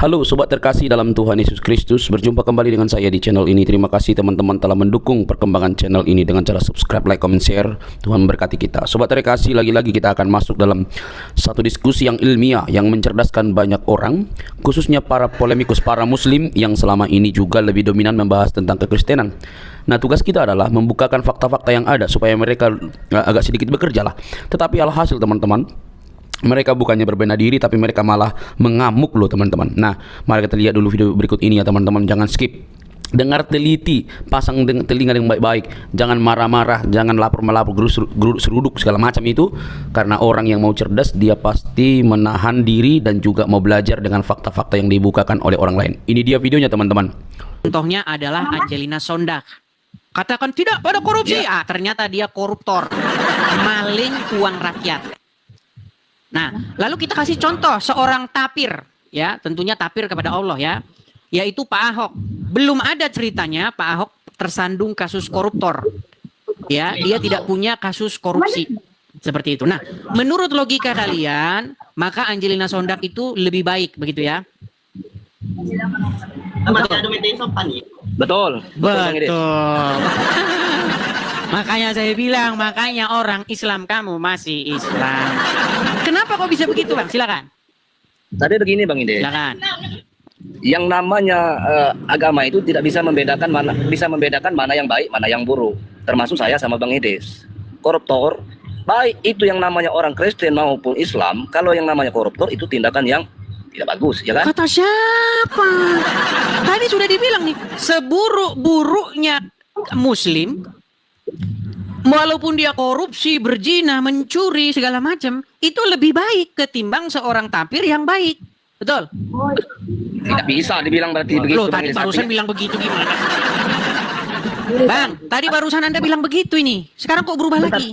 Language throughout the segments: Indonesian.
Halo sobat terkasih dalam Tuhan Yesus Kristus, berjumpa kembali dengan saya di channel ini. Terima kasih teman-teman telah mendukung perkembangan channel ini dengan cara subscribe, like, comment, share. Tuhan memberkati kita. Sobat terkasih, lagi-lagi kita akan masuk dalam satu diskusi yang ilmiah yang mencerdaskan banyak orang, khususnya para polemikus, para muslim yang selama ini juga lebih dominan membahas tentang kekristenan. Nah, tugas kita adalah membukakan fakta-fakta yang ada supaya mereka agak sedikit bekerja lah. Tetapi alhasil teman-teman, mereka bukannya berbenah diri, tapi mereka malah mengamuk loh teman-teman. Nah, mari kita lihat dulu video berikut ini ya teman-teman. Jangan skip, dengar teliti, pasang telinga yang baik-baik. Jangan marah-marah, jangan lapor-melapor, geruduk seruduk segala macam itu. Karena orang yang mau cerdas, dia pasti menahan diri dan juga mau belajar dengan fakta-fakta yang dibukakan oleh orang lain. Ini dia videonya teman-teman. Contohnya adalah Angelina Sondag. Katakan tidak pada korupsi, ternyata dia koruptor, maling uang rakyat. Nah, lalu kita kasih contoh seorang tapir, ya, tentunya tapir kepada Allah ya, yaitu Pak Ahok. Belum ada ceritanya Pak Ahok tersandung kasus koruptor, ya, dia tidak punya kasus korupsi seperti itu. Nah, menurut logika kalian, maka Angelina Sondag itu lebih baik, begitu ya? Betul. Makanya saya bilang, makanya orang Islam kamu masih Islam. Kenapa kok bisa begitu, Bang? Silakan. Tadi begini Bang Ide. Silakan. Yang namanya agama itu tidak bisa membedakan mana yang baik, mana yang buruk. Termasuk saya sama Bang Ides. Koruptor, baik itu yang namanya orang Kristen maupun Islam, kalau yang namanya koruptor itu tindakan yang tidak bagus, ya kan? Kata siapa? Tadi sudah dibilang nih, seburuk-buruknya Muslim, walaupun dia korupsi, berzina, mencuri, segala macam, itu lebih baik ketimbang seorang tapir yang baik. Betul? Tidak bisa dibilang berarti begitu. Loh, tadi barusan bilang begitu gimana? Bang, tadi barusan Anda bilang begitu ini. Sekarang kok berubah lagi?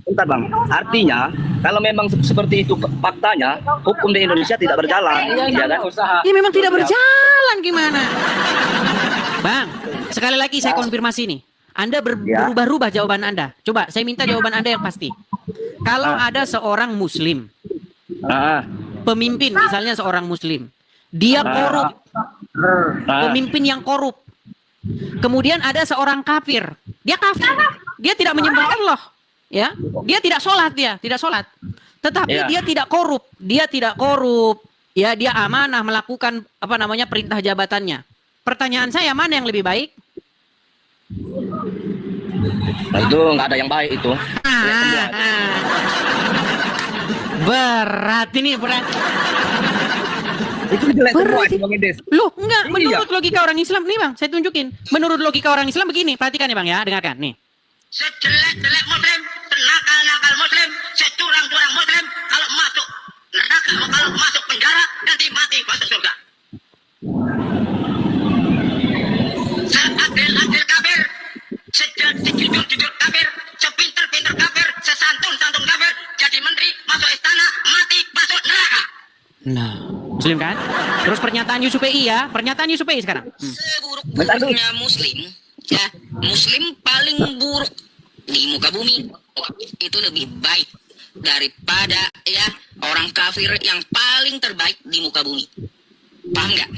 Bentar Bang, artinya kalau memang seperti itu faktanya, hukum di Indonesia tidak berjalan, ya kan? Ya memang tidak berjalan, gimana? Bang, sekali lagi saya konfirmasi nih. Anda berubah-ubah jawaban Anda. Coba saya minta jawaban Anda yang pasti. Kalau ada seorang Muslim, pemimpin misalnya seorang Muslim, dia korup, pemimpin yang korup. Kemudian ada seorang kafir, dia kafir, dia tidak menyembah Allah, ya, dia tidak sholat, tetapi dia tidak korup, ya, dia amanah melakukan perintah jabatannya. Pertanyaan saya, mana yang lebih baik? Nah, itu nggak ada yang baik itu. Berat ini, berat. Itu jelek semua itu Bang Ides. Loh, enggak, menurut logika orang Islam nih Bang, saya tunjukin. Menurut logika orang Islam begini, perhatikan ya Bang ya, dengarkan nih. Sejelek-jelek Muslim, senakal-nakal Muslim, securang-curang Muslim, kalau masuk neraka, kalau masuk penjara, nanti mati masuk surga. Seadil-adil kafir, sejujur-jujur kafir, sepinter-pinter kafir, sesantun-santun kafir, jadi menteri, masuk istana, mati masuk neraka. Nah, Muslim kan? Terus pernyataan Yusuf PI ya, pernyataan Yusuf PI sekarang. Seburuk-buruknya Muslim, ya, Muslim paling buruk di muka bumi, itu lebih baik daripada ya orang kafir yang paling terbaik di muka bumi. Paham nggak?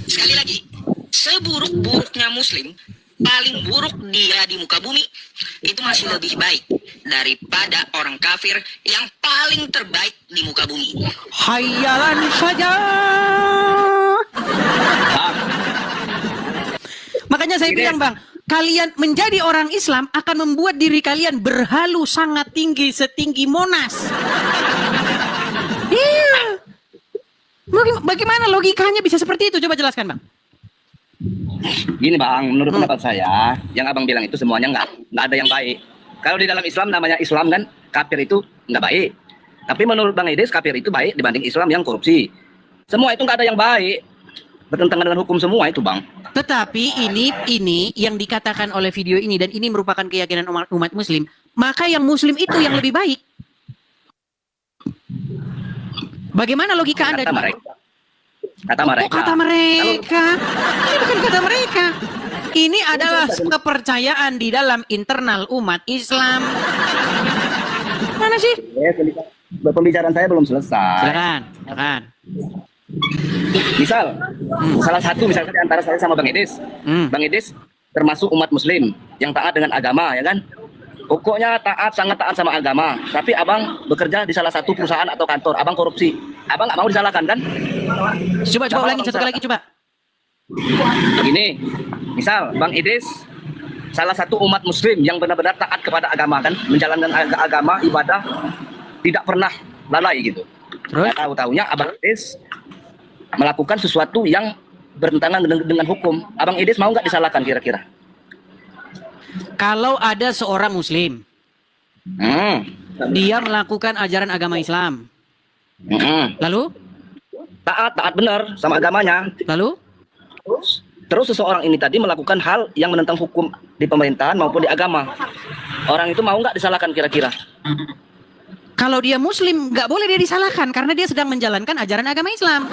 Sekali lagi, seburuk-buruknya Muslim, paling buruk dia di muka bumi, itu masih lebih baik daripada orang kafir yang paling terbaik di muka bumi. Hayalan saja. Makanya saya bilang Bang, kalian menjadi orang Islam akan membuat diri kalian berhalu sangat tinggi, setinggi Monas. Iya. Bagaimana logikanya bisa seperti itu? Coba jelaskan Bang. Gini Bang, menurut pendapat saya, yang Abang bilang itu semuanya nggak ada yang baik. Kalau di dalam Islam namanya Islam kan, kafir itu nggak baik. Tapi menurut Bang Ides, kafir itu baik dibanding Islam yang korupsi. Semua itu nggak ada yang baik. Bertentangan dengan hukum semua itu Bang. Tetapi ini yang dikatakan oleh video ini, dan ini merupakan keyakinan umat Muslim, maka yang Muslim itu yang lebih baik. Bagaimana logika Anda? Kata mereka. Kata mereka. Ini bukan kata mereka. Ini adalah kepercayaan di dalam internal umat Islam. Mana sih? Pembicaraan saya belum selesai. Silakan. Misal, salah satu misalkan di antara saya sama Bang Idis. Bang Idis termasuk umat muslim yang taat dengan agama, ya kan? Pokoknya taat, sangat taat sama agama. Tapi abang bekerja di salah satu perusahaan atau kantor, abang korupsi. Abang nggak mau disalahkan kan? Coba ulangi satu lagi coba. Begini, misal Bang Idis salah satu umat muslim yang benar-benar taat kepada agama kan, menjalankan agama, ibadah, tidak pernah lalai gitu. Terus? Tahu-taunya Abang Idis melakukan sesuatu yang bertentangan dengan hukum. Abang Idis mau nggak disalahkan kira-kira? Kalau ada seorang muslim, dia melakukan ajaran agama Islam. Lalu? Taat benar sama agamanya. Lalu? Terus seseorang ini tadi melakukan hal yang menentang hukum di pemerintahan maupun di agama. Orang itu mau nggak disalahkan kira-kira? Kalau dia muslim, nggak boleh dia disalahkan karena dia sedang menjalankan ajaran agama Islam.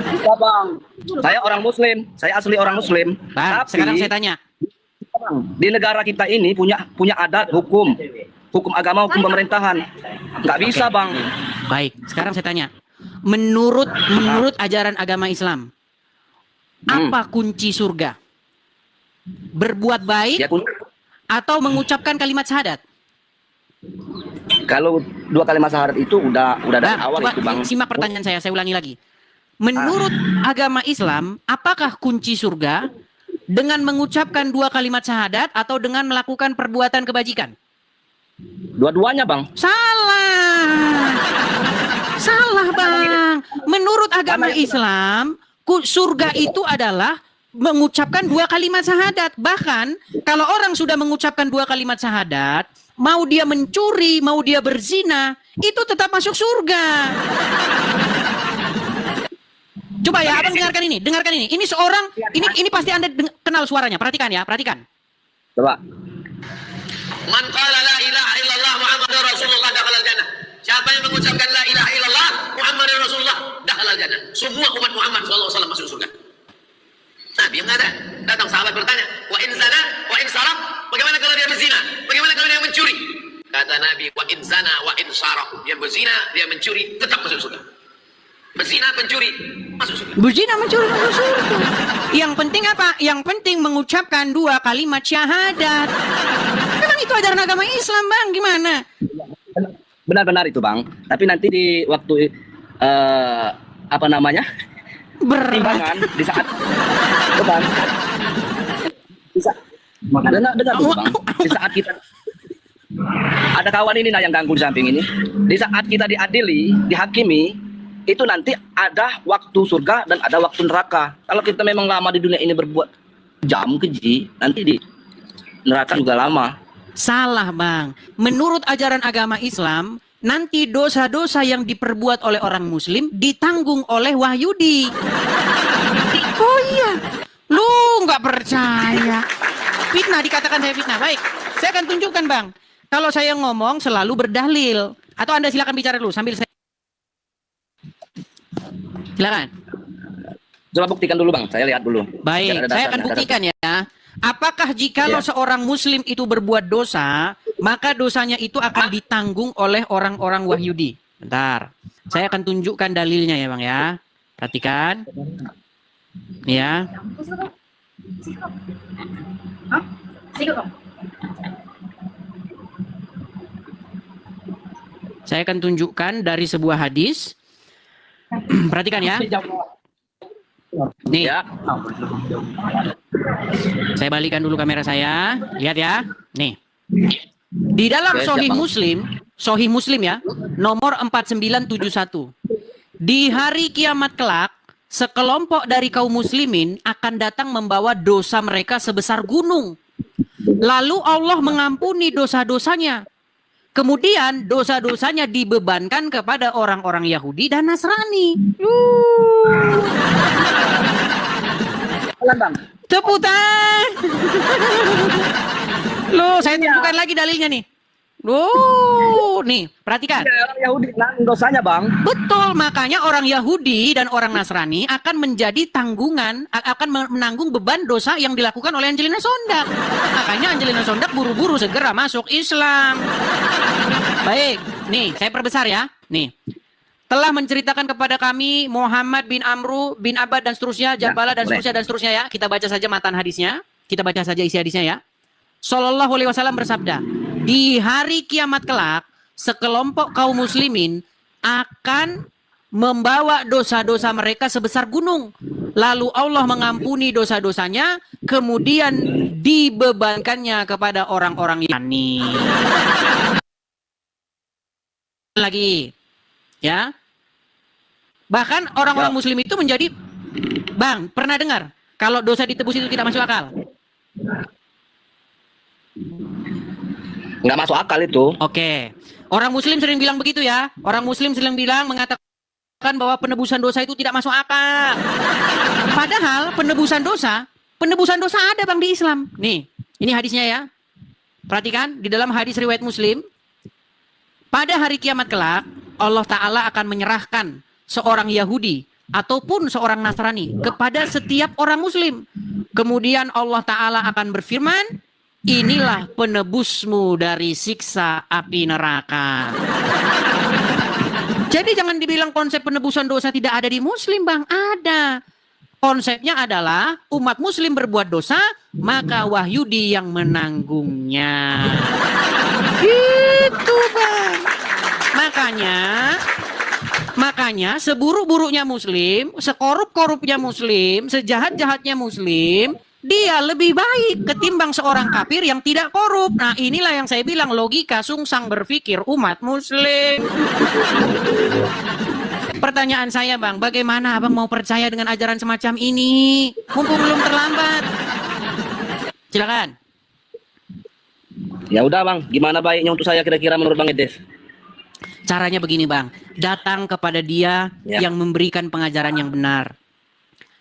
Bisa bang, saya orang muslim, saya asli orang muslim. Bang, Tapi sekarang saya tanya. di negara kita ini punya adat hukum agama, hukum pemerintahan. Nggak bisa bang. Baik, sekarang saya tanya. Menurut ajaran agama Islam, apa kunci surga? Berbuat baik Ya, atau mengucapkan kalimat syahadat? kalau 2 kalimat syahadat itu udah dari Bang, awal coba itu bang. simak pertanyaan saya ulangi lagi. Menurut agama Islam, apakah kunci surga dengan mengucapkan 2 kalimat syahadat atau dengan melakukan perbuatan kebajikan? Dua-duanya bang. Salah bang. Menurut agama Islam, surga itu adalah mengucapkan 2 kalimat syahadat. Bahkan kalau orang sudah mengucapkan 2 kalimat syahadat, mau dia mencuri, mau dia berzina, itu tetap masuk surga. Coba ya, abang dengarkan ini. Ini seorang, ini pasti Anda kenal suaranya. Perhatikan ya, perhatikan. Coba. Man qala la ilaha illallah Muhammadur Rasulullah dakhalal jannah. Siapa yang mengucapkan la ilaha illallah Muhammadur Rasulullah dakhalal jannah. Semua umat Muhammad sallallahu alaihi wasallam masuk surga. Nabi yang ada. Datang sahabat bertanya, wa in zana wa in saraq, bagaimana kalau dia berzina? Bagaimana kalau dia mencuri? Kata Nabi, wa in zana wa in saraq. Dia berzina, dia mencuri, tetap masuk surga. Berzina, pencuri, masuk surga. Berzina, mencuri, masuk surga. Yang penting apa? Yang penting mengucapkan 2 kalimat syahadat. Memang itu ajaran agama Islam, Bang. Gimana? Benar-benar itu bang. Tapi nanti di waktu apa namanya? Timbangan di saat bang. Dengar dulu bang. Di saat kita ada kawan ini nah yang ganggu di samping ini. Di saat kita diadili, dihakimi, itu nanti ada waktu surga dan ada waktu neraka. Kalau kita memang lama di dunia ini berbuat jam keji, nanti di neraka juga lama. Salah, Bang. Menurut ajaran agama Islam, nanti dosa-dosa yang diperbuat oleh orang muslim ditanggung oleh Wahyudi. Oh iya. Lu nggak percaya. Fitnah, dikatakan saya fitnah. Baik, saya akan tunjukkan, Bang. Kalau saya ngomong selalu berdalil. Atau Anda silakan bicara dulu sambil saya... Silakan. Coba buktikan dulu bang, saya lihat dulu. Baik, saya akan buktikan ya. Apakah jikalau seorang muslim itu berbuat dosa, maka dosanya itu akan ditanggung oleh orang-orang Wahyudi? Bentar, saya akan tunjukkan dalilnya ya bang ya. Perhatikan. Ya. Saya akan tunjukkan dari sebuah hadis. Perhatikan ya. Nih. Ya. Saya balikan dulu kamera saya. Lihat ya. Nih. Di dalam Sahih Muslim ya, nomor 4971. Di hari kiamat kelak, sekelompok dari kaum muslimin akan datang membawa dosa mereka sebesar gunung. Lalu Allah mengampuni dosa-dosanya. Kemudian dosa-dosanya dibebankan kepada orang-orang Yahudi dan Nasrani. Tepuk tangan. Loh, saya tunjukkan lagi dalilnya nih. Loh, nih, perhatikan. Orang Yahudi dosanya bang. Betul, makanya orang Yahudi dan orang Nasrani akan menjadi akan menanggung beban dosa yang dilakukan oleh Angelina Sondak. Makanya Angelina Sondak buru-buru segera masuk Islam. Baik, nih, saya perbesar ya. Nih, telah menceritakan kepada kami Muhammad bin Amru bin Abbad dan seterusnya, Jabala dan seterusnya ya. Kita baca saja matan hadisnya. Kita baca saja isi hadisnya ya. Sallallahu alaihi wasallam bersabda, di hari kiamat kelak, sekelompok kaum muslimin akan membawa dosa-dosa mereka sebesar gunung. Lalu Allah mengampuni dosa-dosanya, kemudian dibebankannya kepada orang-orang yang lagi. Ya. Bahkan orang-orang muslim itu menjadi, Bang, pernah dengar kalau dosa ditebus itu tidak masuk akal? Nggak masuk akal itu. Oke. Orang muslim sering bilang begitu ya. Orang muslim sering bilang mengatakan bahwa penebusan dosa itu tidak masuk akal. Padahal penebusan dosa ada Bang di Islam. Nih, ini hadisnya ya. Perhatikan di dalam hadis riwayat Muslim. Pada hari kiamat kelak, Allah Ta'ala akan menyerahkan seorang Yahudi ataupun seorang Nasrani kepada setiap orang Muslim. Kemudian Allah Ta'ala akan berfirman, inilah penebusmu dari siksa api neraka. Jadi jangan dibilang konsep penebusan dosa tidak ada di Muslim, Bang. Ada. Konsepnya adalah umat Muslim berbuat dosa, maka Wahyudi yang menanggungnya. Gitu, Bang. Makanya seburuk-buruknya Muslim, sekorup-korupnya Muslim, sejahat-jahatnya Muslim, dia lebih baik ketimbang seorang kafir yang tidak korup. Nah, inilah yang saya bilang logika sungsang berpikir umat Muslim. Pertanyaan saya, Bang, bagaimana Abang mau percaya dengan ajaran semacam ini? Mumpung belum terlambat. Silakan. Ya udah Bang, gimana baiknya untuk saya kira-kira menurut Bang Edes? Caranya begini, Bang. Datang kepada dia yang memberikan pengajaran yang benar.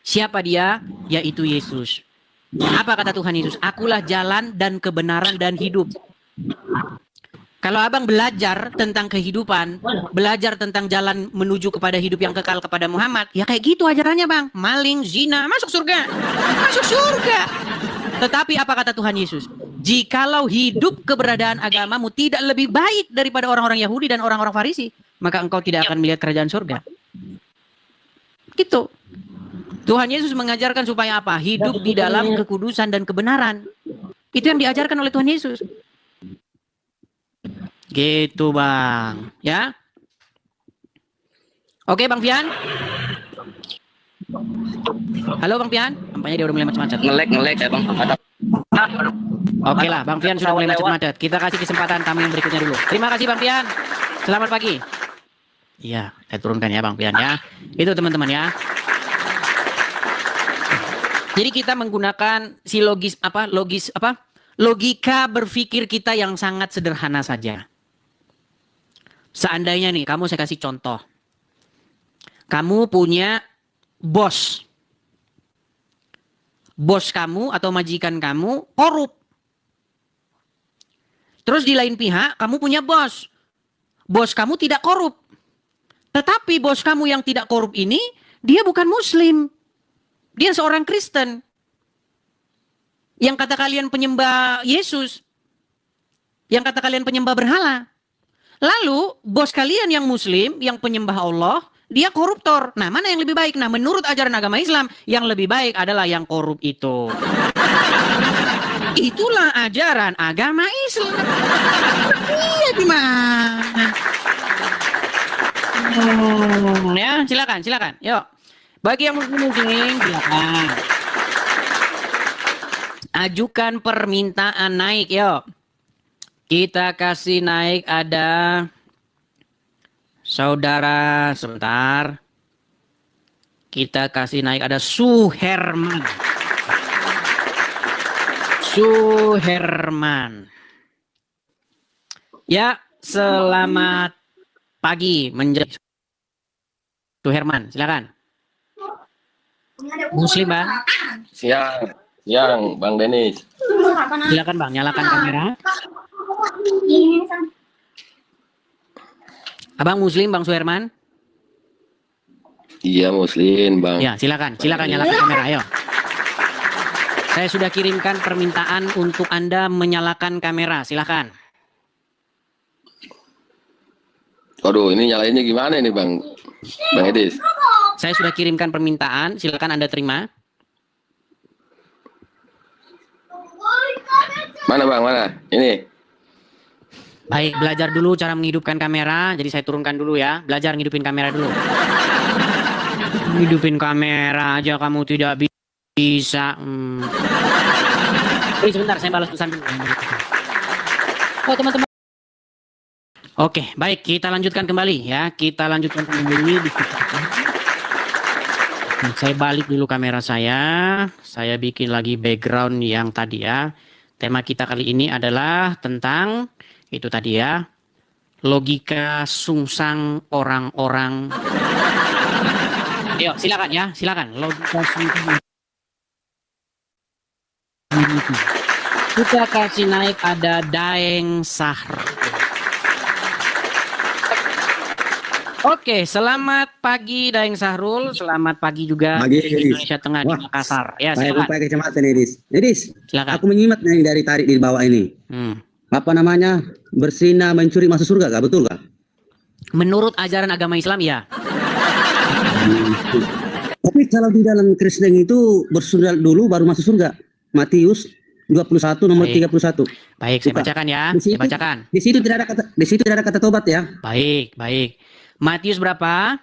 Siapa dia? Yaitu Yesus. Apa kata Tuhan Yesus? Akulah jalan dan kebenaran dan hidup. Kalau Abang belajar tentang kehidupan, belajar tentang jalan menuju kepada hidup yang kekal kepada Muhammad, ya kayak gitu ajarannya, Bang. Maling, zina, masuk surga. Masuk surga. Tetapi apa kata Tuhan Yesus? Jikalau hidup keberadaan agamamu tidak lebih baik daripada orang-orang Yahudi dan orang-orang Farisi, maka engkau tidak akan melihat kerajaan surga. Gitu. Tuhan Yesus mengajarkan supaya apa? Hidup di dalam kekudusan dan kebenaran. Itu yang diajarkan oleh Tuhan Yesus. Gitu, Bang. Ya. Oke, Bang Fian. Halo, Bang Fian. Nampaknya dia udah mulai macet-macet. Ngelek ya Bang. Oke lah, Bang Fian sudah mulai macet-macet. Kita kasih kesempatan tamu yang berikutnya dulu. Terima kasih, Bang Fian. Selamat pagi. Iya, saya turunkan ya, Bang Fian ya. Itu teman-teman ya. Jadi kita menggunakan si logika berpikir kita yang sangat sederhana saja. Seandainya nih, kamu saya kasih contoh. Kamu punya bos. Bos kamu atau majikan kamu korup. Terus di lain pihak, kamu punya bos. Bos kamu tidak korup. Tetapi bos kamu yang tidak korup ini, dia bukan Muslim. Dia seorang Kristen. Yang kata kalian penyembah Yesus. Yang kata kalian penyembah berhala. Lalu, bos kalian yang Muslim, yang penyembah Allah, dia koruptor. Nah, mana yang lebih baik? Nah, menurut ajaran agama Islam, yang lebih baik adalah yang korup itu. Itulah ajaran agama Islam. Iya, gimana? Ya, silakan. Yuk. Bagi yang muslim, silakan. Ajukan permintaan naik, yuk. Kita kasih naik ada saudara, sebentar. Kita kasih naik ada Suherman. Ya, selamat pagi menjadi Suherman, silakan. Muslim, Bang. Siang, Bang Denis. Silakan, Bang, nyalakan kamera. Abang Muslim, Bang Suherman? Iya, Muslim, Bang. Ya, silakan nyalakan kamera, ayo. Saya sudah kirimkan permintaan untuk Anda menyalakan kamera, silakan. Waduh, ini nyalainnya gimana nih, Bang? Bang Edis. Saya sudah kirimkan permintaan, silakan Anda terima. Mana Bang, mana? Ini. Baik, belajar dulu cara menghidupkan kamera. Jadi saya turunkan dulu ya. Belajar ngidupin kamera dulu. Hidupin kamera aja kamu tidak bisa. Sebentar, saya balas pesan dulu. Oh, teman-teman. Oke, baik, kita lanjutkan kembali ya. Kita lanjutkan kembali. Nah, saya balik dulu kamera saya. Saya bikin lagi background yang tadi ya. Tema kita kali ini adalah tentang itu tadi ya. Logika sungsang orang-orang. Ayo, silakan ya, silakan. Logika sungsang. Kita kasih naik ada Daeng Sahrul. Oke, selamat pagi Daeng Sahrul, selamat pagi juga Pagi, di Edis. Indonesia Tengah di Wah, Makassar. Ya, Saya silakan. lupa kecamatan Edis. Edis, Silakan. aku menyimak nih dari tarik di bawah ini. Apa namanya? Bersinah mencuri masuk surga, kah? Betul kah? Menurut ajaran agama Islam ya. Tapi kalau di dalam Kristen itu bersundal dulu baru masuk surga. Matius 21 nomor Baik. 31. Baik, saya Bukan. bacakan ya. Di situ, Saya bacakan. di situ tidak ada kata tobat ya. Baik, baik. Matius berapa?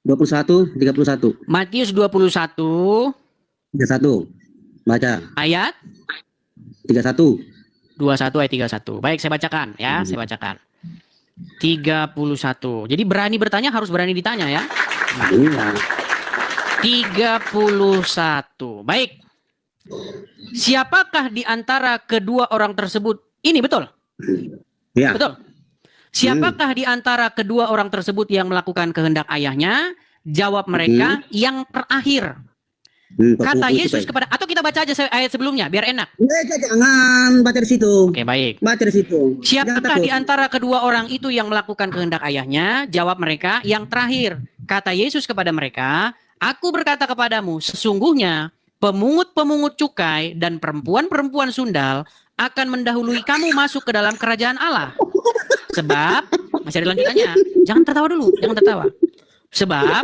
21 31. Matius 21 31. Baca. ayat 31. 21 ayat 31. Baik, saya bacakan ya, saya bacakan. 31. Jadi berani bertanya harus berani ditanya ya. Iya. 31. Baik. Siapakah di antara kedua orang tersebut? Ini betul. Ya. Betul. Siapakah di antara kedua orang tersebut yang melakukan kehendak ayahnya? Jawab mereka yang terakhir. Kata Yesus kepada, atau kita baca aja ayat sebelumnya biar enak. Jangan baca di situ. Oke, baik. Baca di situ. Jangan Siapakah takut. di antara kedua orang itu yang melakukan kehendak ayahnya? Jawab mereka yang terakhir. Kata Yesus kepada mereka, aku berkata kepadamu, sesungguhnya pemungut-pemungut cukai dan perempuan-perempuan sundal akan mendahului kamu masuk ke dalam kerajaan Allah. Sebab, masih ada lanjutannya. Jangan tertawa dulu, jangan tertawa. Sebab,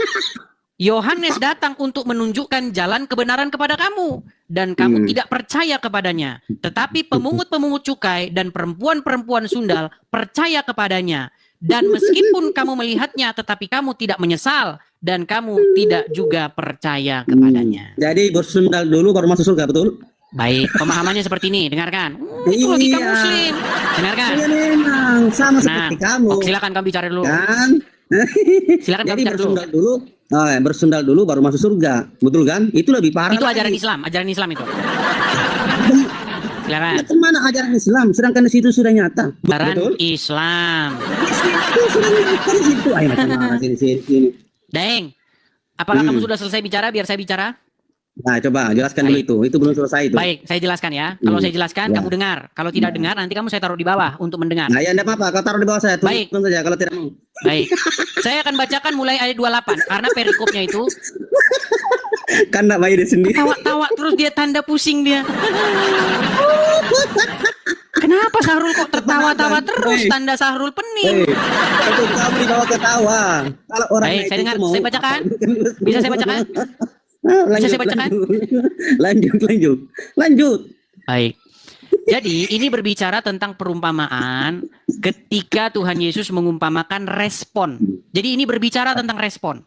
Yohanes datang untuk menunjukkan jalan kebenaran kepada kamu. Dan kamu tidak percaya kepadanya. Tetapi pemungut-pemungut cukai dan perempuan-perempuan sundal percaya kepadanya. Dan meskipun kamu melihatnya, tetapi kamu tidak menyesal. Dan kamu tidak juga percaya kepadanya. Jadi bersundal dulu baru masuk surga, betul? Baik, pemahamannya seperti ini. Dengarkan. Itu logika Iya. muslim. Dengarkan. Iya memang sama seperti kamu. Silakan kamu bicara dulu. Kan? Silakan kamu Jadi bicara dulu. bersundal dulu, bersundal dulu baru masuk surga, betul kan? Itu lebih parah. Itu lagi. ajaran Islam itu. Silakan. Ya, kemana ajaran Islam? Sedangkan di situ sudah nyata. Ajaran Betul? Islam. Itu sudah nyata di situ. Ayo macam-macam sini. Daeng, apakah kamu sudah selesai bicara biar saya bicara? Nah, coba jelaskan dulu itu. Itu belum selesai itu. Baik, saya jelaskan ya. Kalau saya jelaskan, Ya. kamu dengar. Kalau tidak dengar, nanti kamu saya taruh di bawah untuk mendengar. Nah, ya enggak apa-apa. Kau taruh di bawah saya. Baik. Tunggu saja kalau tidak mau. Baik. Saya akan bacakan mulai ayat 28 karena perikopnya itu Kan enggak baik di sendiri. tawa-tawa terus dia tanda pusing dia. Kenapa Sahrul kok tertawa-tawa terus? Tanda Sahrul pening. Itu kamu di bawah ketawa. Kalau orang Baik, saya dengar. Saya bacakan. Bisa saya bacakan? Lanjut, saya bacakan? Lanjut. Baik. Jadi ini berbicara tentang perumpamaan ketika Tuhan Yesus mengumpamakan respon. Jadi ini berbicara tentang respon.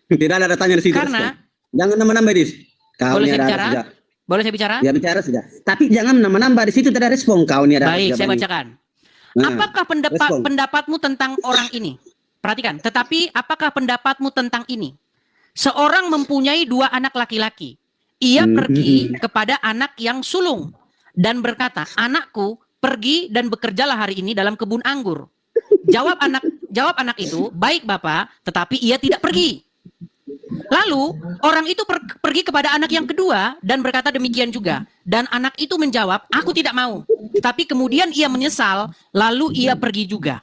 Tidak ada tanya di situ. Karena jangan nambah-nambah, Dis. Kau boleh ini saya ada bicara? sudah. Boleh saya bicara? Ya bicara sudah. Tapi jangan nambah-nambah di situ tidak ada respon. Kau ini ada. Baik, sudah saya banyak. bacakan. Nah, Apakah respon. pendapatmu tentang orang ini? Perhatikan, tetapi apakah pendapatmu tentang ini? Seorang mempunyai 2 anak laki-laki. Ia pergi kepada anak yang sulung dan berkata, "Anakku, pergi dan bekerjalah hari ini dalam kebun anggur." Jawab anak itu, "Baik, Bapak," tetapi ia tidak pergi. Lalu orang itu pergi kepada anak yang kedua dan berkata demikian juga. Dan anak itu menjawab, "Aku tidak mau." Tapi kemudian ia menyesal, lalu ia pergi juga.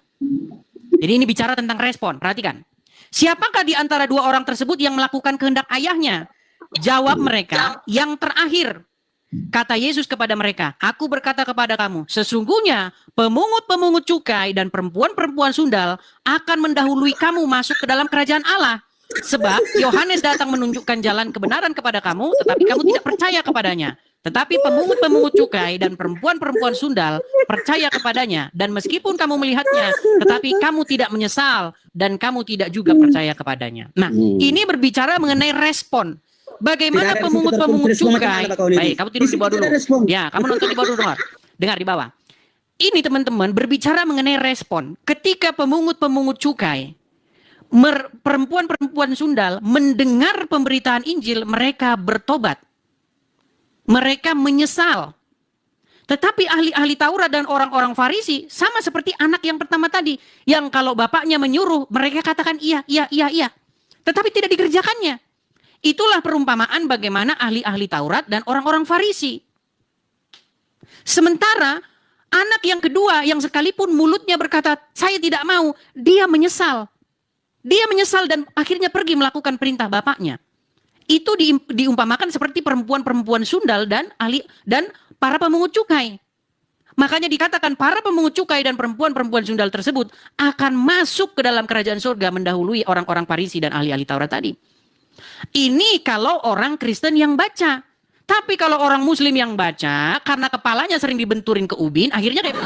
Jadi ini bicara tentang respon. Perhatikan. Siapakah di antara 2 orang tersebut yang melakukan kehendak ayahnya? Jawab mereka yang terakhir. Kata Yesus kepada mereka, "Aku berkata kepada kamu, sesungguhnya pemungut-pemungut cukai dan perempuan-perempuan sundal akan mendahului kamu masuk ke dalam kerajaan Allah. Sebab Yohanes datang menunjukkan jalan kebenaran kepada kamu, tetapi kamu tidak percaya kepadanya. Tetapi pemungut-pemungut cukai dan perempuan-perempuan sundal percaya kepadanya. Dan meskipun kamu melihatnya, tetapi kamu tidak menyesal dan kamu tidak juga percaya kepadanya." Nah, ini berbicara mengenai respon. Bagaimana Tidak ada pemungut-pemungut respon macam cukai? mana, Pak Kauni? Baik, kamu tidur di bawah dulu. Tidak ada respon. Ya, kamu nonton di bawah dulu, dengar di bawah. Ini teman-teman berbicara mengenai respon. Ketika pemungut-pemungut cukai, perempuan-perempuan sundal mendengar pemberitaan Injil, mereka bertobat. Mereka menyesal. Tetapi ahli-ahli Taurat dan orang-orang Farisi sama seperti anak yang pertama tadi, yang kalau bapaknya menyuruh, mereka katakan iya, iya, iya, iya. Tetapi tidak dikerjakannya. Itulah perumpamaan bagaimana ahli-ahli Taurat dan orang-orang Farisi. Sementara anak yang kedua yang sekalipun mulutnya berkata, "Saya tidak mau," dia menyesal. Dia menyesal dan akhirnya pergi melakukan perintah bapaknya. Itu diumpamakan seperti perempuan-perempuan sundal dan para pemungut cukai. Makanya dikatakan para pemungut cukai dan perempuan-perempuan sundal tersebut akan masuk ke dalam kerajaan surga mendahului orang-orang Farisi dan ahli-ahli Taurat tadi. Ini kalau orang Kristen yang baca. Tapi kalau orang Muslim yang baca, karena kepalanya sering dibenturin ke ubin, akhirnya kayak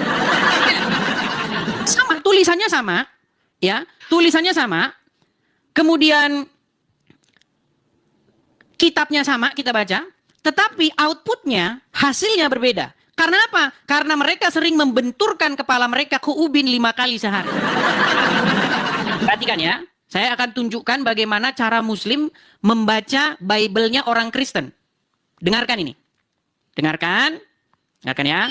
sama, tulisannya sama, ya, tulisannya sama. Kemudian kitabnya sama, kita baca, tetapi outputnya, hasilnya berbeda. Karena apa? Karena mereka sering membenturkan kepala mereka ke ubin 5 kali sehari. Perhatikan ya, saya akan tunjukkan bagaimana cara Muslim membaca Bible-nya orang Kristen. Dengarkan ini. Dengarkan ya.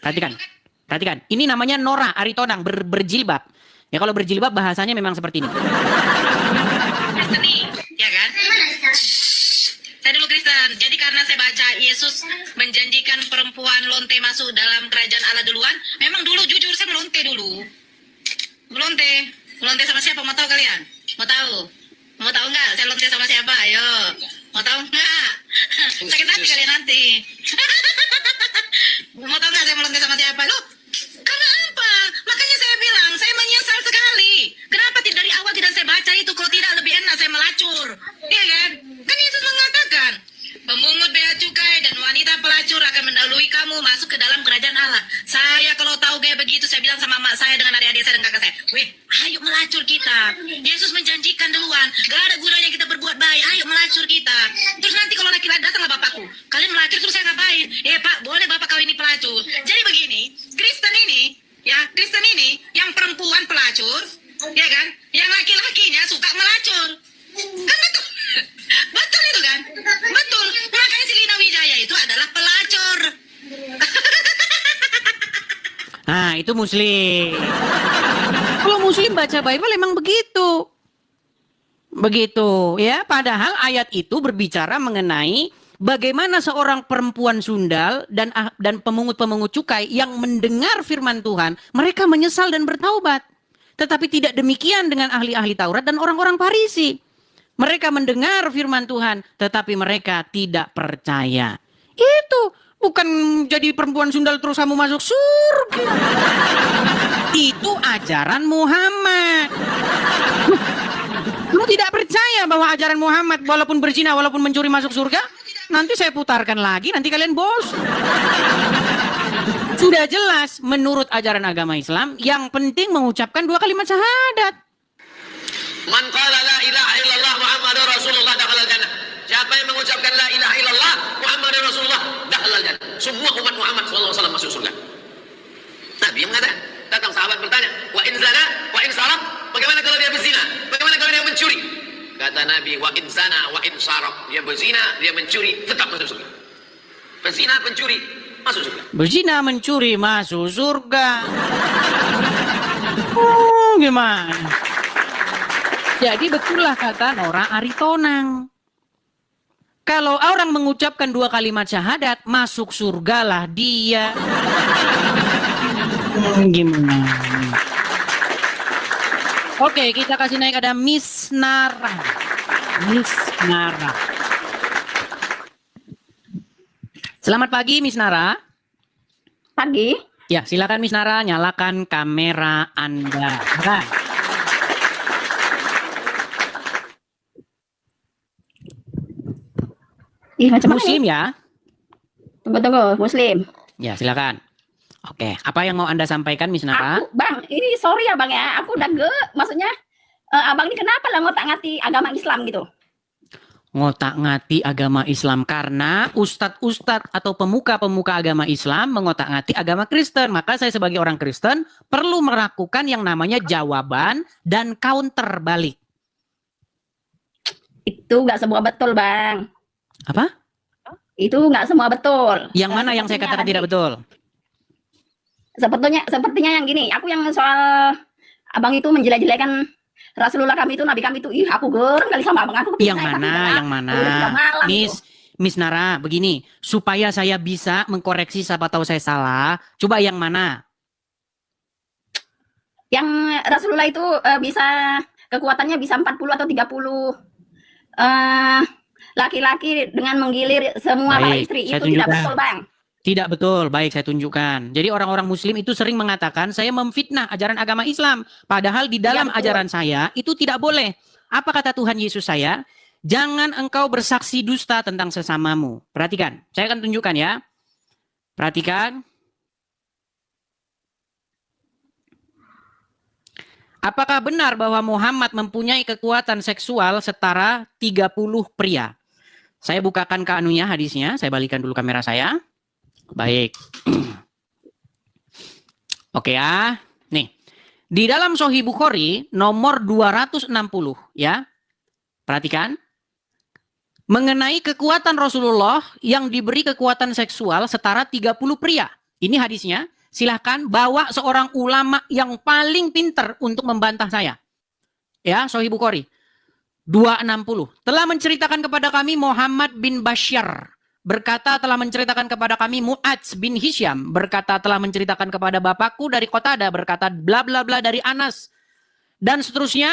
Perhatikan. Ini namanya Nora Aritonang, berjilbab. Ya kalau berjilbab bahasanya memang seperti ini. Kristen nih, ya kan? Saya dulu Kristen. Jadi karena saya baca Yesus menjanjikan perempuan lonte masuk dalam kerajaan Allah duluan, memang dulu jujur saya melonte dulu. Melonte sama siapa? Mau tahu kalian? Mau tahu? Mau tahu nggak? Saya lonte sama siapa? Ayo. Mau tahu nggak? Sakit hati kalian nanti. Mau tahu nggak saya melonte sama siapa? Loh, karena apa? Makanya saya bilang, saya menyesal sekali. Kenapa dari awal tidak saya baca itu? Kalau tidak lebih enak saya melacur. Iya kan? Kan Yesus mengatakan, pemungut bea cukai dan wanita pelacur akan mendahului kamu masuk ke dalam kerajaan Allah. Saya kalau tahu kayak begitu, saya bilang sama mak saya dengan adik-adik saya dan kakak saya, "Weh, ayo melacur kita. Yesus menjanjikan duluan, gak ada gunanya kita berbuat baik. Ayo melacur kita. Terus nanti kalau laki-laki datanglah bapakku, kalian melacur terus saya ngapain? Pak, boleh bapak kau ini pelacur." Jadi begini, Kristen ini, yang perempuan pelacur, ya kan? Yang laki-lakinya suka melacur. Kan betul? Betul itu kan? Betul. Makanya si Lina Wijaya itu adalah pelacur. Nah, itu Muslim. Kalau Muslim baca Bible emang begitu. Begitu, ya. Padahal ayat itu berbicara mengenai bagaimana seorang perempuan sundal dan pemungut-pemungut cukai yang mendengar firman Tuhan, mereka menyesal dan bertaubat. Tetapi tidak demikian dengan ahli-ahli Taurat dan orang-orang Farisi. Mereka mendengar firman Tuhan, tetapi mereka tidak percaya. Itu bukan jadi perempuan sundal terus kamu masuk surga. Itu ajaran Muhammad. Kamu tidak percaya bahwa ajaran Muhammad walaupun berzina, walaupun mencuri masuk surga? Nanti saya putarkan lagi, nanti kalian bosan. Sudah jelas menurut ajaran agama Islam, yang penting mengucapkan 2 kalimat syahadat. Man qala la ilaha illallah Muhammadur Rasulullah dakhalal jannah. Siapa yang mengucapkan la ilaha illallah Muhammadur Rasulullah dakhalal jannah. Semua umat Muhammad sallallahu alaihi wasallam masuk surga. Nabi yang mengatakan, datang sahabat bertanya, "Wa in zana wa in saraq?" Bagaimana kalau dia berzina? Bagaimana kalau dia mencuri? Kata Nabi, "Wa in zana wa in saraq." Dia berzina, dia mencuri, tetap masuk surga. Berzina, pencuri, masuk surga. Berzina, mencuri, masuk surga. Gimana? Jadi betullah kata Nora Aritonang. Kalau orang mengucapkan 2 kalimat syahadat, masuk surgalah dia. Gimana? Oke, kita kasih naik ada Miss Nara. Miss Nara. Selamat pagi Miss Nara. Pagi. Ya, silakan Miss Nara nyalakan kamera Anda. Silakan. Ih, macam mana Muslim nih? ya? Tunggu, Muslim. Ya, silakan. Oke, apa yang mau Anda sampaikan Miss Nara? Bang, ini sorry ya Bang ya, aku udah maksudnya Abang ini kenapa lah ngotak-ngatik agama Islam gitu? Ngotak-ngati agama Islam karena ustadz-ustadz atau pemuka-pemuka agama Islam mengotak-ngati agama Kristen. Maka saya sebagai orang Kristen perlu melakukan yang namanya jawaban dan counter balik. Itu nggak semua betul Bang. Apa? Itu nggak semua betul. Yang mana yang saya katakan tidak betul? Sepertinya yang gini, aku yang soal Abang itu menjelek-jelekan Rasulullah kami itu, Nabi kami itu, ih aku gereng kali sama Abang aku. Yang mana? Miss Nara, begini, supaya saya bisa mengkoreksi siapa tahu saya salah, coba yang mana? Yang Rasulullah itu bisa kekuatannya bisa 40 atau 30 laki-laki dengan menggilir semua para istri, itu tidak betul Bang. Tidak betul, baik saya tunjukkan. Jadi orang-orang muslim itu sering mengatakan saya memfitnah ajaran agama Islam. Padahal di dalam ajaran saya itu tidak boleh. Apa kata Tuhan Yesus saya? Jangan engkau bersaksi dusta tentang sesamamu. Perhatikan, saya akan tunjukkan ya. Perhatikan. Apakah benar bahwa Muhammad mempunyai kekuatan seksual setara 30 pria? Saya bukakan ke anunya hadisnya, saya balikan dulu kamera saya. Baik. Oke ya. Nih. Di dalam Sahih Bukhari nomor 260 ya. Perhatikan. Mengenai kekuatan Rasulullah yang diberi kekuatan seksual setara 30 pria. Ini hadisnya. Silahkan bawa seorang ulama yang paling pintar untuk membantah saya. Ya, Sahih Bukhari 260. Telah menceritakan kepada kami Muhammad bin Bashar. Berkata telah menceritakan kepada kami Mu'adz bin Hisham. Berkata telah menceritakan kepada bapakku dari Qatada. Berkata bla bla bla dari Anas. Dan seterusnya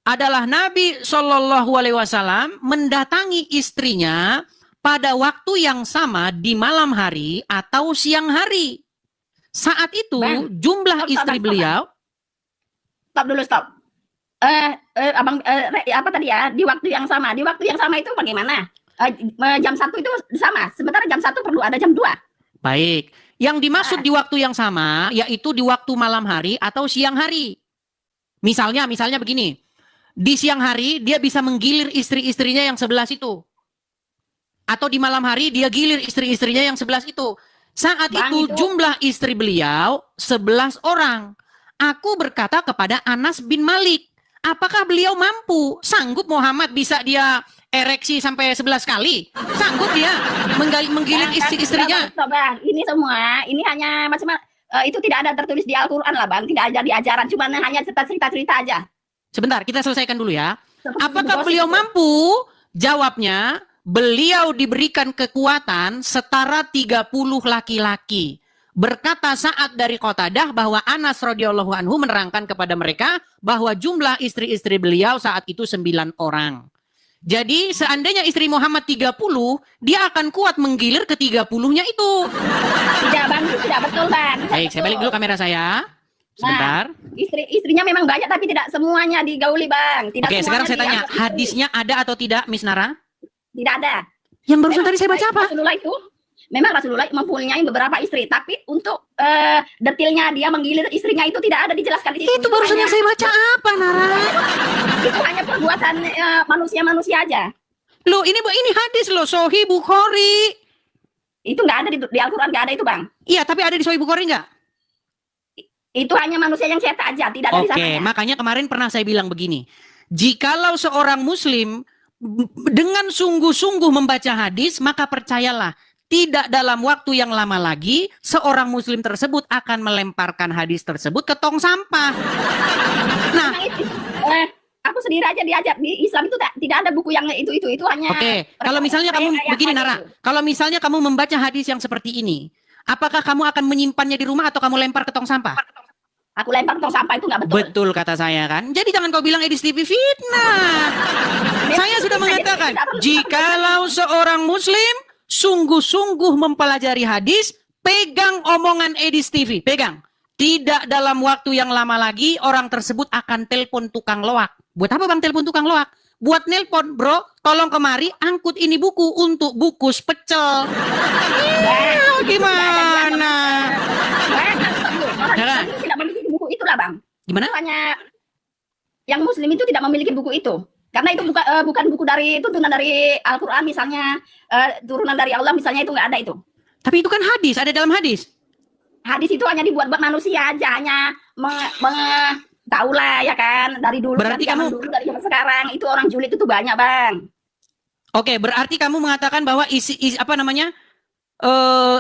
adalah Nabi SAW mendatangi istrinya pada waktu yang sama di malam hari atau siang hari. Saat itu Bang, jumlah istri beliau. Stop dulu, stop. Abang, apa tadi ya? Di waktu yang sama. Di waktu yang sama itu bagaimana? Jam 1 itu sama, sementara jam 1 perlu ada jam 2. Baik, yang dimaksud di waktu yang sama yaitu di waktu malam hari atau siang hari. Misalnya begini, di siang hari dia bisa menggilir istri-istrinya yang 11 itu. Atau di malam hari dia gilir istri-istrinya yang 11 itu. Saat itu jumlah istri beliau 11 orang. Aku berkata kepada Anas bin Malik, apakah beliau mampu? Sanggup Muhammad bisa dia ereksi sampai 11 kali? Sanggup dia menggilir istri-istrinya? Bang, ini semua, ini hanya macam-macam. Itu tidak ada tertulis di Al-Quran lah Bang. Tidak ada di ajaran, cuma hanya cerita-cerita aja. Sebentar, kita selesaikan dulu ya. Apakah beliau mampu? Jawabnya, beliau diberikan kekuatan setara 30 laki-laki. Berkata saat dari Qatadah bahwa Anas radhiyallahu anhu menerangkan kepada mereka bahwa jumlah istri-istri beliau saat itu 9 orang. Jadi seandainya istri Muhammad 30, dia akan kuat menggilir ke 30-nya itu. Tidak Bang, itu tidak betul Bang. Baik, saya balik dulu kamera saya. Sebentar. Nah, istrinya memang banyak tapi tidak semuanya digauli Bang. Tidak. Oke, sekarang saya tanya, hadisnya ada atau tidak Miss Nara? Tidak ada. Yang barusan tadi saya baca apa? Rasulullah mempunyai beberapa istri, tapi untuk detailnya dia menggilir istrinya itu tidak ada dijelaskan di situ. Itu barusan yang saya baca apa, Nara? Itu hanya perbuatan manusia-manusia aja. Loh, ini hadis loh, Sahih Bukhari. Itu nggak ada di Al-Quran, nggak ada itu Bang. Iya, tapi ada di Sahih Bukhari nggak? Itu hanya manusia yang cetak aja, tidak ada di sana. Oke, makanya kemarin pernah saya bilang begini. Jikalau seorang muslim dengan sungguh-sungguh membaca hadis, maka percayalah, tidak dalam waktu yang lama lagi, seorang muslim tersebut akan melemparkan hadis tersebut ke tong sampah. Nah, aku sendiri aja diajar di Islam itu tidak ada buku yang itu hanya. Oke, kalau misalnya kamu begini Nara, kalau misalnya kamu membaca hadis yang seperti ini, apakah kamu akan menyimpannya di rumah atau kamu lempar ke tong sampah? Aku lempar ke tong sampah, itu nggak betul. Betul kata saya kan. Jadi jangan kau bilang Edis TV fitnah. Saya sudah mengatakan, jikalau seorang muslim sungguh-sungguh mempelajari hadis, pegang omongan Edis TV, pegang. Tidak dalam waktu yang lama lagi orang tersebut akan telepon tukang loak. Buat apa bang telepon tukang loak? Buat nelpon, bro, tolong kemari angkut ini buku untuk bukus pecel. Gimana? Orang Islam tidak memiliki buku itu lah bang. Gimana? Hanya yang Muslim itu tidak memiliki buku itu. Karena itu bukan buku dari tuntunan dari Al-Quran misalnya, turunan dari Allah misalnya, itu nggak ada itu. Tapi itu kan hadis, ada dalam hadis. Hadis itu hanya dibuat buat manusia aja, hanya tahulah ya kan, dari dulu, Berarti dari zaman kamu- dulu, dari zaman sekarang itu orang julid itu banyak bang. Oke, berarti kamu mengatakan bahwa isi apa namanya?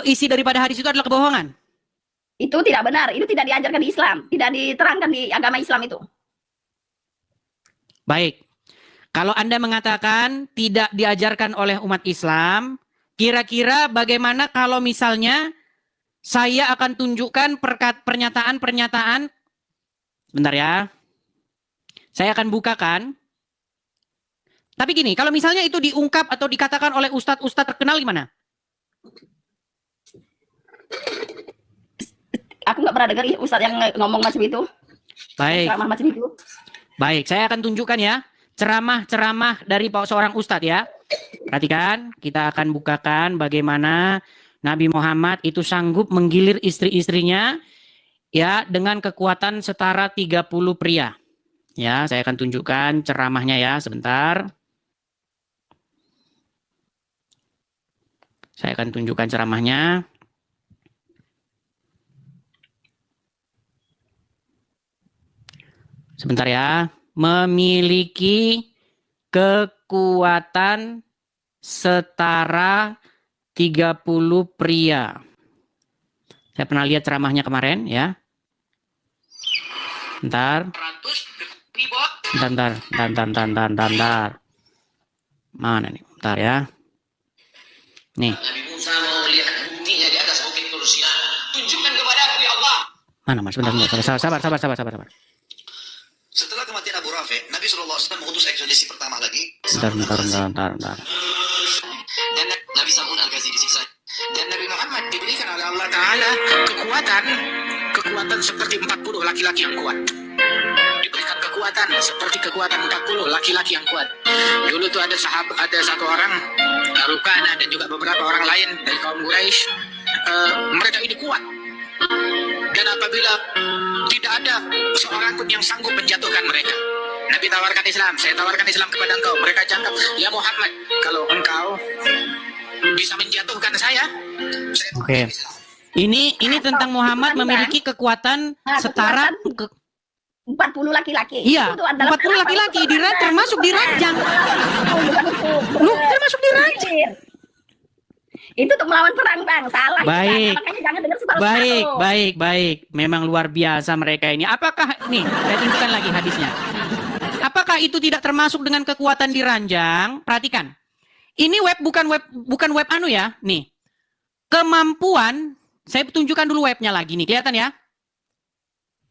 Isi daripada hadis itu adalah kebohongan. Itu tidak benar, itu tidak diajarkan di Islam, tidak diterangkan di agama Islam itu. Baik. Kalau Anda mengatakan tidak diajarkan oleh umat Islam, kira-kira bagaimana kalau misalnya saya akan tunjukkan pernyataan-pernyataan. Bentar ya. Saya akan bukakan. Tapi gini, kalau misalnya itu diungkap atau dikatakan oleh ustadz-ustadz terkenal gimana? Aku nggak pernah dengar ustadz yang ngomong macam itu. Baik. Ceramah macam itu. Baik, saya akan tunjukkan ya ceramah-ceramah dari seorang ustadz ya. Perhatikan, kita akan bukakan bagaimana Nabi Muhammad itu sanggup menggilir istri-istrinya ya dengan kekuatan setara 30 pria. Ya, saya akan tunjukkan ceramahnya ya, sebentar. Saya akan tunjukkan ceramahnya. Sebentar ya. Memiliki kekuatan setara 30 pria. Saya pernah lihat ceramahnya kemarin ya. Bentar. Bentar. Mana nih? Bentar ya. Nih. Nabi Musa mau lihat buktinya di atas bukit Tur Sina. Tunjukkan kepada aku ya Allah. Mana mas? Sabar. Setelah kematian Abu Rafi, Nabi SAW mengutus ekspedisi pertama lagi. Bentar. Dan Nabi Samun Al-Ghazi disiksa. Dan Nabi Muhammad diberikan oleh Allah Ta'ala kekuatan seperti 40 laki-laki yang kuat. Diberikan kekuatan seperti kekuatan 40 laki-laki yang kuat. Dulu tuh ada satu orang, Rukana dan juga beberapa orang lain dari kaum Quraisy. Mereka ini kuat. Dan apabila tidak ada seorang pun yang sanggup menjatuhkan mereka, Nabi tawarkan Islam. Saya tawarkan Islam kepada engkau. Mereka cakap, ya Muhammad, kalau engkau bisa menjatuhkan saya Oke. Ini tentang Muhammad memiliki kekuatan setara 40 laki-laki. iya, Itu adalah 40 laki-laki termasuk diranjang. Lu termasuk diranjang. Itu untuk melawan perang bang, salah. Baik. Itu, makanya jangan dengar separuh-separuh. Baik. Memang luar biasa mereka ini. Apakah nih? Saya tunjukkan lagi hadisnya. Apakah itu tidak termasuk dengan kekuatan diranjang? Perhatikan. Ini bukan web anu ya. Nih. Kemampuan, saya tunjukkan dulu webnya lagi nih. Kelihatan ya?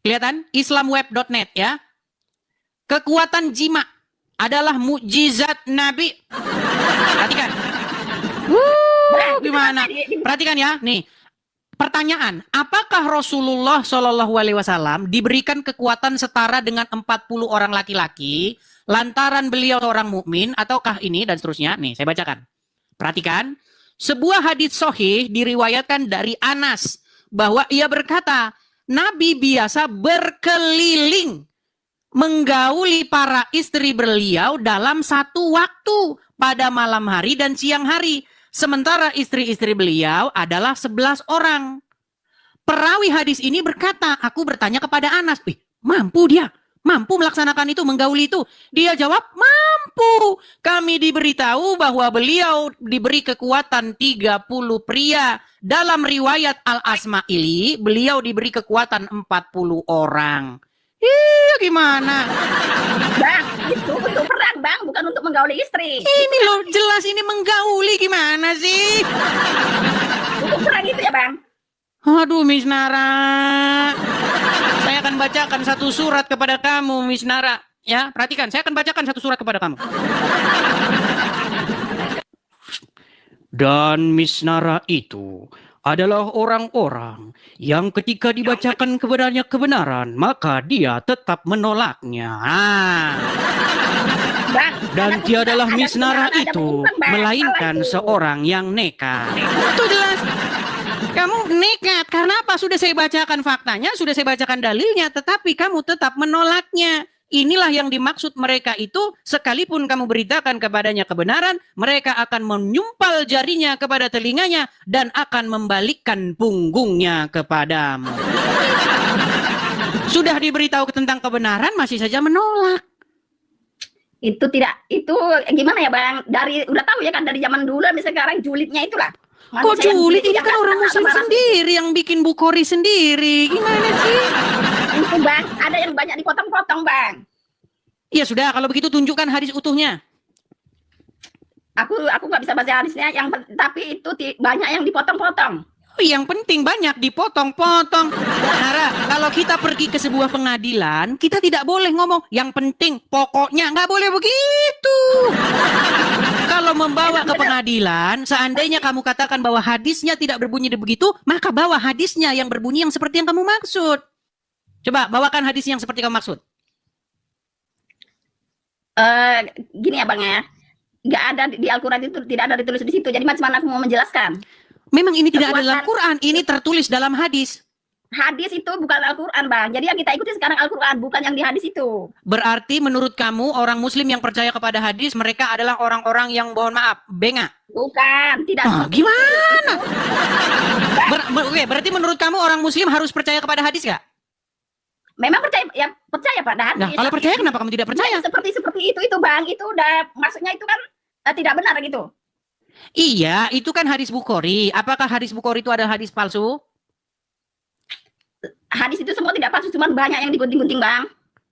Kelihatan? Islamweb.net ya. Kekuatan jima adalah mukjizat Nabi. Perhatikan. Gimana? Perhatikan ya, nih. Pertanyaan, apakah Rasulullah Shallallahu Alaihi Wasallam diberikan kekuatan setara dengan 40 orang laki-laki lantaran beliau seorang mukmin ataukah ini dan seterusnya? Nih, saya bacakan. Perhatikan, sebuah hadits sahih diriwayatkan dari Anas bahwa ia berkata, Nabi biasa berkeliling menggauli para istri beliau dalam satu waktu pada malam hari dan siang hari. Sementara istri-istri beliau adalah 11 orang. Perawi hadis ini berkata, aku bertanya kepada Anas, mampu dia? Mampu melaksanakan itu, menggauli itu? Dia jawab, mampu. Kami diberitahu bahwa beliau diberi kekuatan 30 pria. Dalam riwayat Al-Asma'ili, beliau diberi kekuatan 40 orang. Iya gimana? Bang, itu untuk perang bang, bukan untuk menggauli istri. Ini loh jelas ini menggauli gimana sih? Untuk perang itu ya bang. Aduh Miss Nara. Saya akan bacakan satu surat kepada kamu Miss Nara. Ya, perhatikan, saya akan bacakan satu surat kepada kamu. Dan misnara itu adalah orang-orang yang ketika dibacakan kepadanya kebenaran, maka dia tetap menolaknya. Bang, Dan ada tiadalah ada misnara ada itu menyimpang, Bang. melainkan Salah itu. seorang yang nekat. Itu jelas. Kamu nekat. Karena apa? Sudah saya bacakan faktanya, sudah saya bacakan dalilnya, tetapi kamu tetap menolaknya. Inilah yang dimaksud mereka itu, sekalipun kamu beritakan kepadanya kebenaran, mereka akan menyumpal jarinya kepada telinganya dan akan membalikkan punggungnya kepadamu. Sudah diberitahu tentang kebenaran, masih saja menolak. Itu tidak, itu gimana ya Bang? Dari udah tahu ya kan dari zaman dulu sampai sekarang julidnya itulah. Kok Manusia yang julid? Ini yang kan nggak orang senang muslim sama ras sendiri yang bikin Bukhari sendiri. Gimana sih? itu Bang, ada yang banyak dipotong-potong Bang. Ya sudah, kalau begitu tunjukkan hadis utuhnya. Aku nggak bisa baca hadisnya, tapi itu banyak yang dipotong-potong. Yang penting banyak dipotong-potong. Nara, kalau kita pergi ke sebuah pengadilan, kita tidak boleh ngomong yang penting, pokoknya nggak boleh begitu. Kalau membawa ke pengadilan, seandainya kamu katakan bahwa hadisnya tidak berbunyi begitu, maka bawa hadisnya yang berbunyi yang seperti yang kamu maksud. Coba bawakan hadis yang seperti kamu maksud. Gini ya Bang ya, nggak ada di Al-Quran itu, tidak ada ditulis di situ. Jadi macam mana aku mau menjelaskan? Memang ini tidak ada dalam Kekuatan. Quran, ini tertulis dalam hadis. Hadis itu bukan Al-Quran Bang. Jadi yang kita ikuti sekarang Al-Quran, bukan yang di hadis itu. Berarti menurut kamu orang muslim yang percaya kepada hadis, mereka adalah orang-orang yang mohon maaf, bengak. Bukan, tidak. seperti Gimana? itu. Oke, berarti menurut kamu orang muslim harus percaya kepada hadis gak? Memang percaya pada hadis. Nah, kalau percaya kenapa kamu tidak percaya? Seperti itu Bang. Itu udah maksudnya itu kan tidak benar gitu. Iya, itu kan hadis Bukhari. Apakah hadis Bukhari itu adalah hadis palsu? Hadis itu semua tidak palsu, cuma banyak yang digunting-gunting Bang.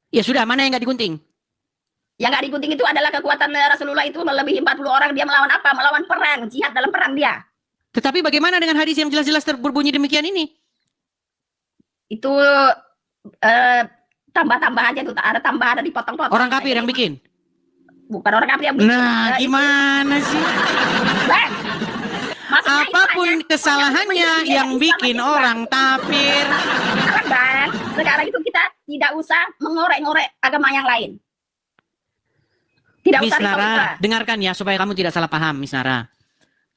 Ya sudah, mana yang nggak digunting? Yang nggak digunting itu adalah kekuatan Rasulullah itu melebihi 40 orang. Dia melawan apa? Melawan perang, jihad dalam perang dia. Tetapi bagaimana dengan hadis yang jelas-jelas berbunyi demikian ini? Itu tambah-tambah aja tuh, ada tambah, ada dipotong-potong. Orang kafir yang bikin? Bukan orang kafir yang bikin. Nah, gimana sih? Bang, maksudnya itu Apapun hanya kesalahannya orang yang Islam bikin aja, orang kafir. Sekarang Bang, sekarang itu kita tidak usah mengorek-ngorek agama yang lain. Tidak Miss usah Nara, risau-risau. dengarkan ya supaya kamu tidak salah paham, Miss Nara.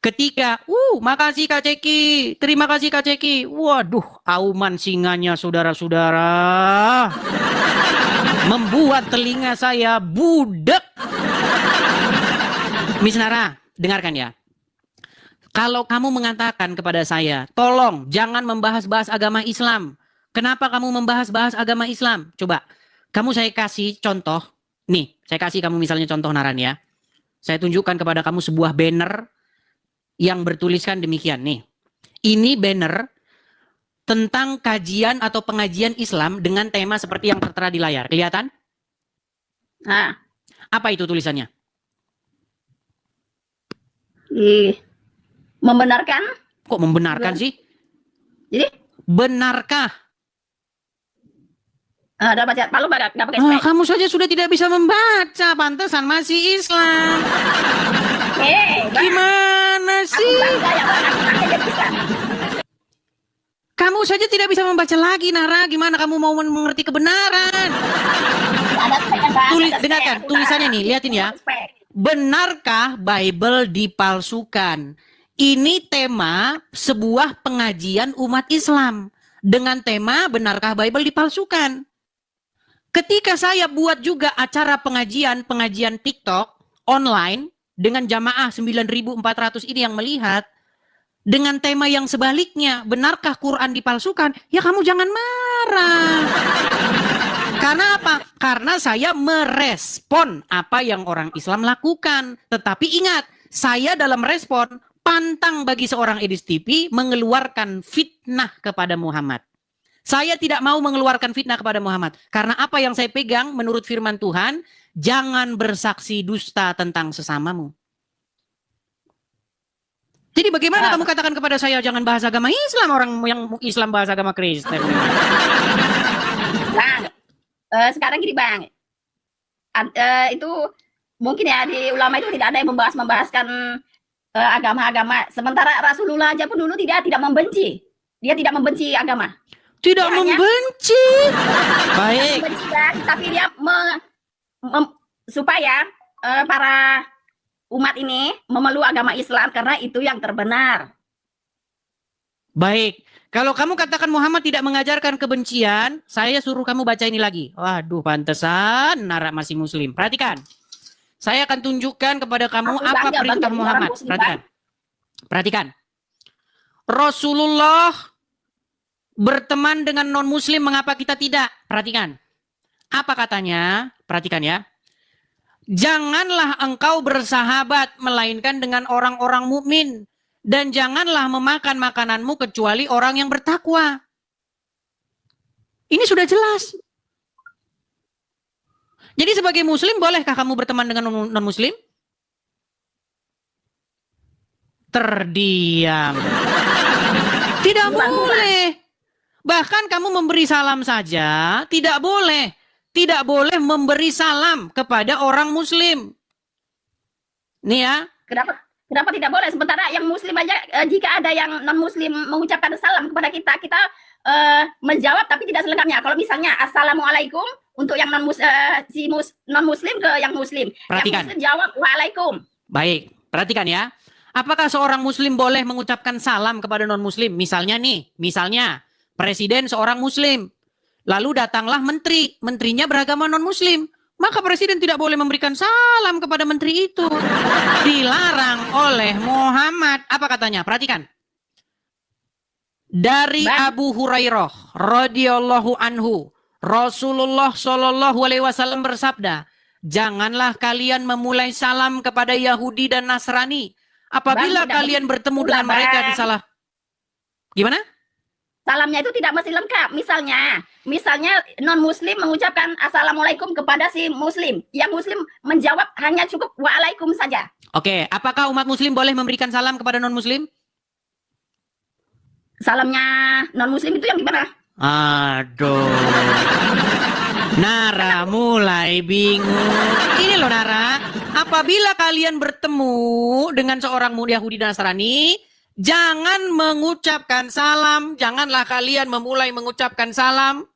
Ketika, makasih Kak Ceki, terima kasih Kak Ceki. Waduh, auman singanya saudara-saudara. Membuat telinga saya budek. Miss Nara, dengarkan ya. Kalau kamu mengatakan kepada saya, tolong jangan membahas-bahas agama Islam. Kenapa kamu membahas-bahas agama Islam? Coba, saya kasih contoh. Nih, saya kasih kamu misalnya contoh Naran ya. Saya tunjukkan kepada kamu sebuah banner yang bertuliskan demikian nih. Ini banner tentang kajian atau pengajian Islam dengan tema seperti yang tertera di layar. Kelihatan? Nah, Apa itu tulisannya? membenarkan. Kok membenarkan sih? Jadi, Benarkah? udah baca, Palu nggak pakai spek. Kamu saja sudah tidak bisa membaca, pantesan masih Islam. Bang, Gimana aku sih? bangga ya Bang, aku bangga jadi bisa. Kamu saja tidak bisa membaca lagi, Nara. Gimana kamu mau mengerti kebenaran? Ada speknya Bang. ada spek. Dengarkan Aku tulisannya udah- nih, lihatin ya. ada spek. Benarkah Bible dipalsukan? Ini tema sebuah pengajian umat Islam dengan tema benarkah Bible dipalsukan? Ketika saya buat juga acara pengajian TikTok online dengan jamaah 9.400 ini yang melihat dengan tema yang sebaliknya, benarkah Quran dipalsukan? Ya kamu jangan marah. Karena apa? Karena saya merespon apa yang orang Islam lakukan. Tetapi ingat, saya dalam respon pantang bagi seorang Edis TV mengeluarkan fitnah kepada Muhammad. Saya tidak mau mengeluarkan fitnah kepada Muhammad. Karena apa yang saya pegang menurut firman Tuhan, jangan bersaksi dusta tentang sesamamu. Jadi bagaimana kamu katakan kepada saya jangan bahas agama Islam, orang yang Islam bahas agama Kristen? Bang, sekarang gini Bang, itu mungkin ya di ulama itu tidak ada yang membahaskan agama-agama. Sementara Rasulullah aja pun dulu tidak membenci. Dia tidak membenci agama. Tidak Dia hanya membenci. Baik. membenci kan, tapi dia supaya para umat ini memeluk agama Islam karena itu yang terbenar. Baik. Kalau kamu katakan Muhammad tidak mengajarkan kebencian, saya suruh kamu baca ini lagi. Waduh, pantesan Nara masih muslim. Perhatikan. Saya akan tunjukkan kepada kamu Aku apa bangga perintah jadi orang Muhammad. muslim, Perhatikan. Perhatikan. Rasulullah berteman dengan non-muslim, mengapa kita tidak? Perhatikan. Apa katanya? Perhatikan ya. Janganlah engkau bersahabat melainkan dengan orang-orang mukmin, dan janganlah memakan makananmu kecuali orang yang bertakwa. Ini sudah jelas. Jadi sebagai muslim bolehkah kamu berteman dengan non-muslim? Terdiam. Tidak boleh. Bahkan kamu memberi salam saja tidak boleh. Tidak boleh memberi salam kepada orang muslim. Nih ya. Kenapa tidak boleh? Sementara yang muslim aja, jika ada yang non muslim mengucapkan salam kepada kita, kita menjawab tapi tidak selengkapnya. Kalau misalnya assalamualaikum untuk yang non muslim ke yang muslim. Perhatikan. Yang muslim jawab waalaikum. Baik, perhatikan ya. Apakah seorang muslim boleh mengucapkan salam kepada non muslim? Misalnya nih, presiden seorang muslim. Lalu datanglah menteri, menterinya beragama non-muslim. Maka presiden tidak boleh memberikan salam kepada menteri itu. Dilarang oleh Muhammad. Apa katanya? Perhatikan. Dari Abu Hurairah radhiyallahu anhu, Rasulullah Shallallahu alaihi wasallam bersabda, "Janganlah kalian memulai salam kepada Yahudi dan Nasrani apabila kalian bertemu dengan mereka di salah." Gimana? Salamnya itu tidak mesti lengkap. Misalnya non-muslim mengucapkan assalamualaikum kepada si muslim. Yang muslim menjawab hanya cukup waalaikum saja. Oke, apakah umat muslim boleh memberikan salam kepada non-muslim? Salamnya non-muslim itu yang gimana? Aduh. Nara mulai bingung. Ini loh Nara, apabila kalian bertemu dengan seorang Yahudi dan Nasrani, jangan mengucapkan salam, janganlah kalian memulai mengucapkan salam.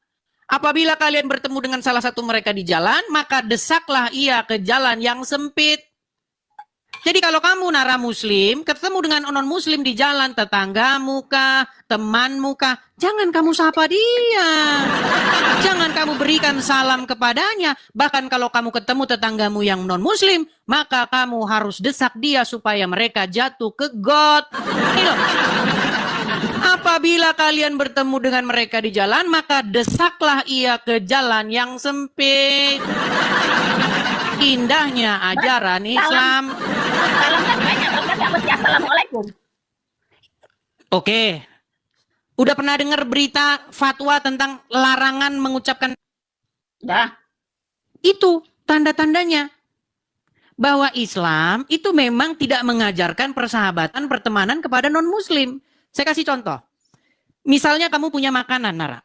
Apabila kalian bertemu dengan salah satu mereka di jalan, maka desaklah ia ke jalan yang sempit. Jadi kalau kamu Nara muslim, ketemu dengan non-muslim di jalan, tetanggamu kah, temanmu kah, jangan kamu sapa dia. Jangan kamu berikan salam kepadanya. Bahkan kalau kamu ketemu tetanggamu yang non-muslim, maka kamu harus desak dia supaya mereka jatuh ke got. Apabila kalian bertemu dengan mereka di jalan, maka desaklah ia ke jalan yang sempit. Indahnya ajaran Islam. Salam kan banyak, tidak mesti assalamualaikum. Oke. Udah pernah dengar berita fatwa tentang larangan mengucapkan? Dah. Itu tanda-tandanya. Bahwa Islam itu memang tidak mengajarkan persahabatan, pertemanan kepada non-muslim. Saya kasih contoh. Misalnya kamu punya makanan, Nara.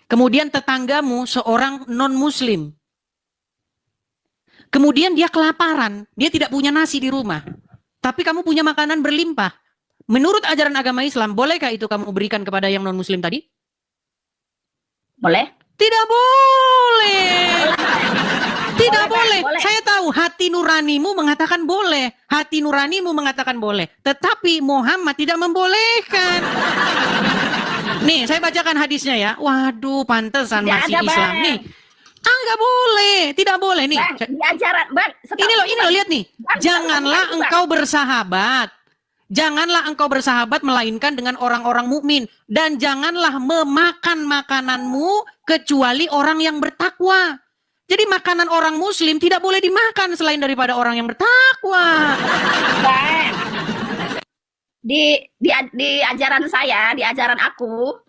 Kemudian tetanggamu seorang non-muslim. Kemudian dia kelaparan, dia tidak punya nasi di rumah. Tapi kamu punya makanan berlimpah. Menurut ajaran agama Islam, bolehkah itu kamu berikan kepada yang non-muslim tadi? Boleh? Tidak boleh. Tidak boleh. Saya tahu hati nuranimu mengatakan boleh. Hati nuranimu mengatakan boleh. Tetapi Muhammad tidak membolehkan. Nih, saya bacakan hadisnya ya. Waduh, pantesan masih Islam nih. Enggak boleh, tidak boleh nih. Bang, di ajaran, Bang. Ini loh, lihat nih. Janganlah engkau bersahabat. Janganlah engkau bersahabat melainkan dengan orang-orang mukmin, dan janganlah memakan makananmu kecuali orang yang bertakwa. Jadi makanan orang muslim tidak boleh dimakan selain daripada orang yang bertakwa. Bang. Di ajaran saya, di ajaran aku,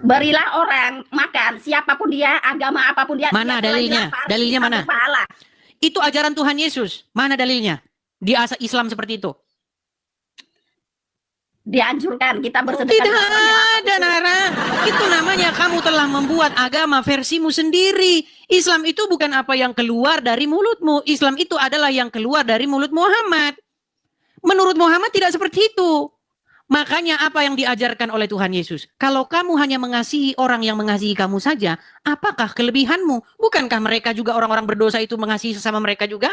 berilah orang makan siapapun dia, agama apapun dia. Mana dalilnya? Dalilnya mana? Pahala. Itu ajaran Tuhan Yesus. Mana dalilnya? Di Islam seperti itu. Dianjurkan kita bersedekah. Tidak Tidak, Nara. Itu namanya kamu telah membuat agama versimu sendiri. Islam itu bukan apa yang keluar dari mulutmu. Islam itu adalah yang keluar dari mulut Muhammad. Menurut Muhammad tidak seperti itu. Makanya apa yang diajarkan oleh Tuhan Yesus? Kalau kamu hanya mengasihi orang yang mengasihi kamu saja, apakah kelebihanmu? Bukankah mereka juga orang-orang berdosa itu mengasihi sesama mereka juga?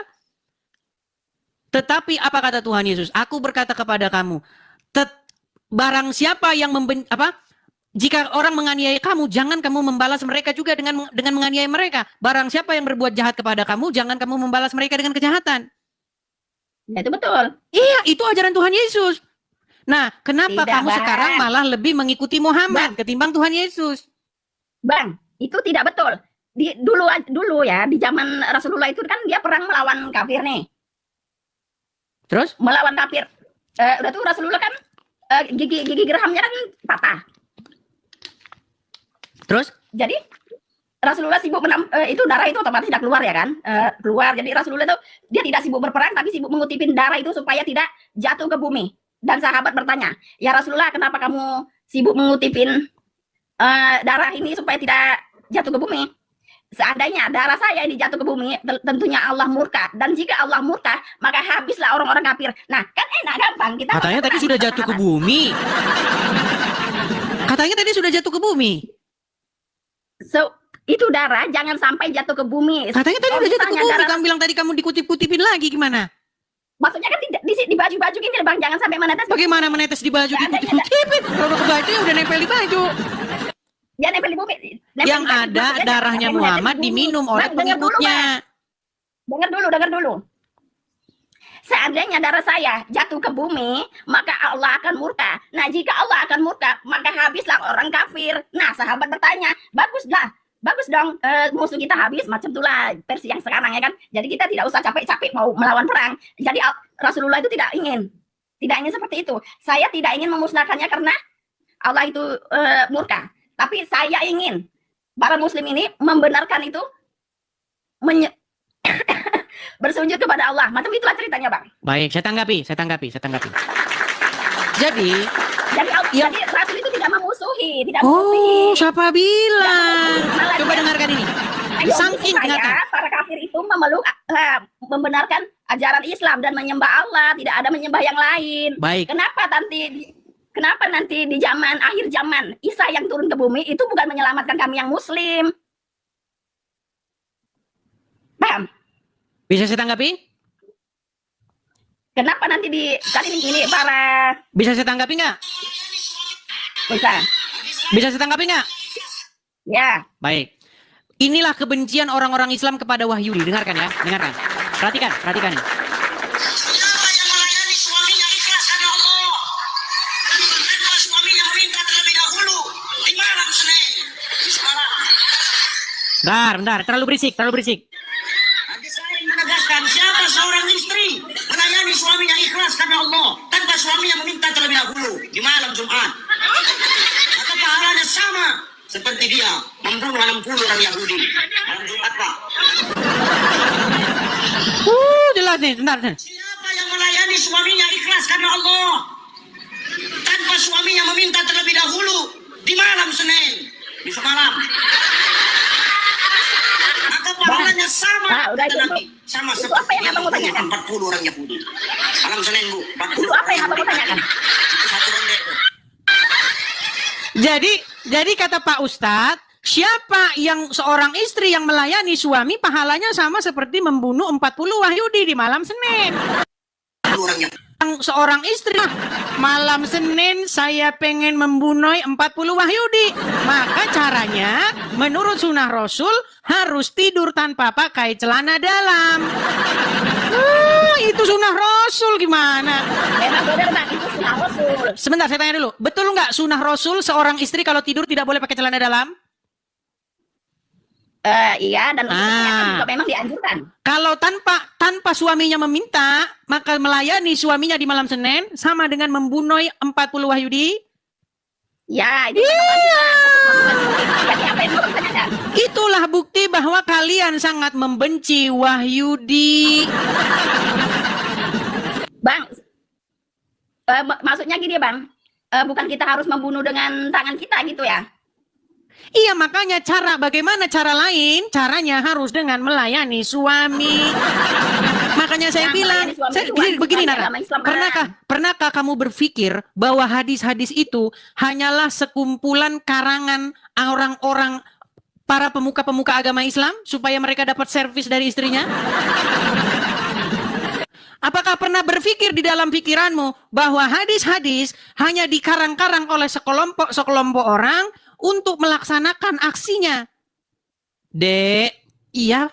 Tetapi apa kata Tuhan Yesus? Aku berkata kepada kamu, barang siapa yang jika orang menganiaya kamu, jangan kamu membalas mereka juga dengan menganiaya mereka. Barang siapa yang berbuat jahat kepada kamu, jangan kamu membalas mereka dengan kejahatan. Ya, itu betul. Iya, itu ajaran Tuhan Yesus. Nah, kenapa Tidak, kamu Bang. sekarang malah lebih mengikuti Muhammad ketimbang Tuhan Yesus? Bang, itu tidak betul. Dulu ya, di zaman Rasulullah itu kan dia perang melawan kafir nih. Terus? Melawan kafir. Udah tuh Rasulullah kan gigi gerhamnya kan patah. Terus? Jadi Rasulullah sibuk itu darah itu otomatis tidak keluar ya kan? Keluar. Jadi Rasulullah itu dia tidak sibuk berperang tapi sibuk mengutipin darah itu supaya tidak jatuh ke bumi. Dan sahabat bertanya, "Ya Rasulullah, kenapa kamu sibuk mengutipin darah ini supaya tidak jatuh ke bumi?" Seandainya darah saya ini jatuh ke bumi, tentunya Allah murka. Dan jika Allah murka, maka habislah orang-orang kafir. Nah, kan enak, gampang. Kita Katanya tadi sudah jatuh ke bumi. Katanya tadi sudah jatuh ke bumi. So, itu darah jangan sampai jatuh ke bumi. Katanya tadi Kalau udah jatuh ke misalnya bumi. darah- Kamu bilang tadi kamu dikutip-kutipin lagi gimana? Maksudnya kan tidak di baju-baju gini Bang, jangan sampai menetes. Bagaimana menetes di baju dikutip-kutipin? Kalau udah ke baju udah nempel di baju. Ya nempel di bumi. Yang ada darahnya Muhammad diminum oleh pengikutnya. Dengar dulu. Seandainya darah saya jatuh ke bumi, maka Allah akan murka. Nah, jika Allah akan murka, maka habislah orang kafir. Nah, sahabat bertanya, bagus dong, musuh kita habis, macam itulah versi yang sekarang ya kan. Jadi kita tidak usah capek-capek mau melawan perang. Jadi Rasulullah itu tidak ingin seperti itu. Saya tidak ingin memusnahkannya karena Allah itu murka. Tapi saya ingin para muslim ini membenarkan itu, bersujud kepada Allah. Macam itulah ceritanya, Bang. Baik, saya tanggapi. Jadi Rasul itu tidak memusuhi, oh, siapa bilang? Malah Coba dia- dengarkan ini. Sangking Sangking dengarkan. para kafir itu memeluk membenarkan ajaran Islam dan menyembah Allah, tidak ada menyembah yang lain. Baik. Kenapa nanti di zaman akhir zaman Isa yang turun ke bumi itu bukan menyelamatkan kami yang muslim? Paham? Bisa saya tanggapi? Kenapa nanti kali ini para Bisa saya tanggapi nggak? Bisa saya tanggapi nggak? ya Baik. Inilah kebencian orang-orang Islam kepada Wahyudi. Dengarkan ya, dengarkan. Perhatikan ini. Siapa yang melayani suaminya ikhlas karena Allah? Dan kalau suaminya meminta terlebih dahulu di malam Senin, di semalam. Bentar, terlalu berisik. Hadis lain menegaskan siapa seorang istri melayani suaminya ikhlas karena Allah tanpa suaminya meminta terlebih dahulu di malam Jumat. Maka pahalanya sama seperti dia membunuh 60 orang Yahudi malam Jumat, Pak. Jelas nih, bentar. Siapa yang melayani suaminya ikhlas karena Allah tanpa suaminya meminta terlebih dahulu di malam Senin, di semalam, maka pahalanya sama udah dengan itu. sama Itu seperti apa yang abang mau membunuh tanyakan? 40 orang Yahudi malam Senin, Bu. 40 Itu apa yang abang mau tanyakan? Itu satu ronde. Jadi kata Pak Ustadz, siapa yang seorang istri yang melayani suami pahalanya sama seperti membunuh 40 Wahyudi di malam Senin. 40 orang Yahudi. Yang seorang istri malam Senin saya pengen membunuh 40 Wahyudi. Maka caranya menurut sunnah Rasul harus tidur tanpa pakai celana dalam. Itu sunnah Rasul gimana? Memang benar Bang, itu sunnah Rasul. Sebentar saya tanya dulu, betul nggak sunnah Rasul seorang istri kalau tidur tidak boleh pakai celana dalam? Iya, dan untuk kesehatan juga memang dianjurkan. Kalau tanpa suaminya meminta, maka melayani suaminya di malam Senin sama dengan membunuh 40 Wahyudi. Ya, itu jadi apa yang mau tanyakan? Itulah bukti bahwa kalian sangat membenci Wahyudi. Bang, maksudnya gini Bang, bukan kita harus membunuh dengan tangan kita gitu ya. Iya, makanya bagaimana cara lain? Caranya harus dengan melayani suami. Makanya saya bilang, begini Nara, pernahkah kamu berpikir bahwa hadis-hadis itu hanyalah sekumpulan karangan orang-orang para pemuka-pemuka agama Islam supaya mereka dapat servis dari istrinya? Apakah pernah berpikir di dalam pikiranmu bahwa hadis-hadis hanya dikarang-karang oleh sekelompok orang untuk melaksanakan aksinya? Dek, iya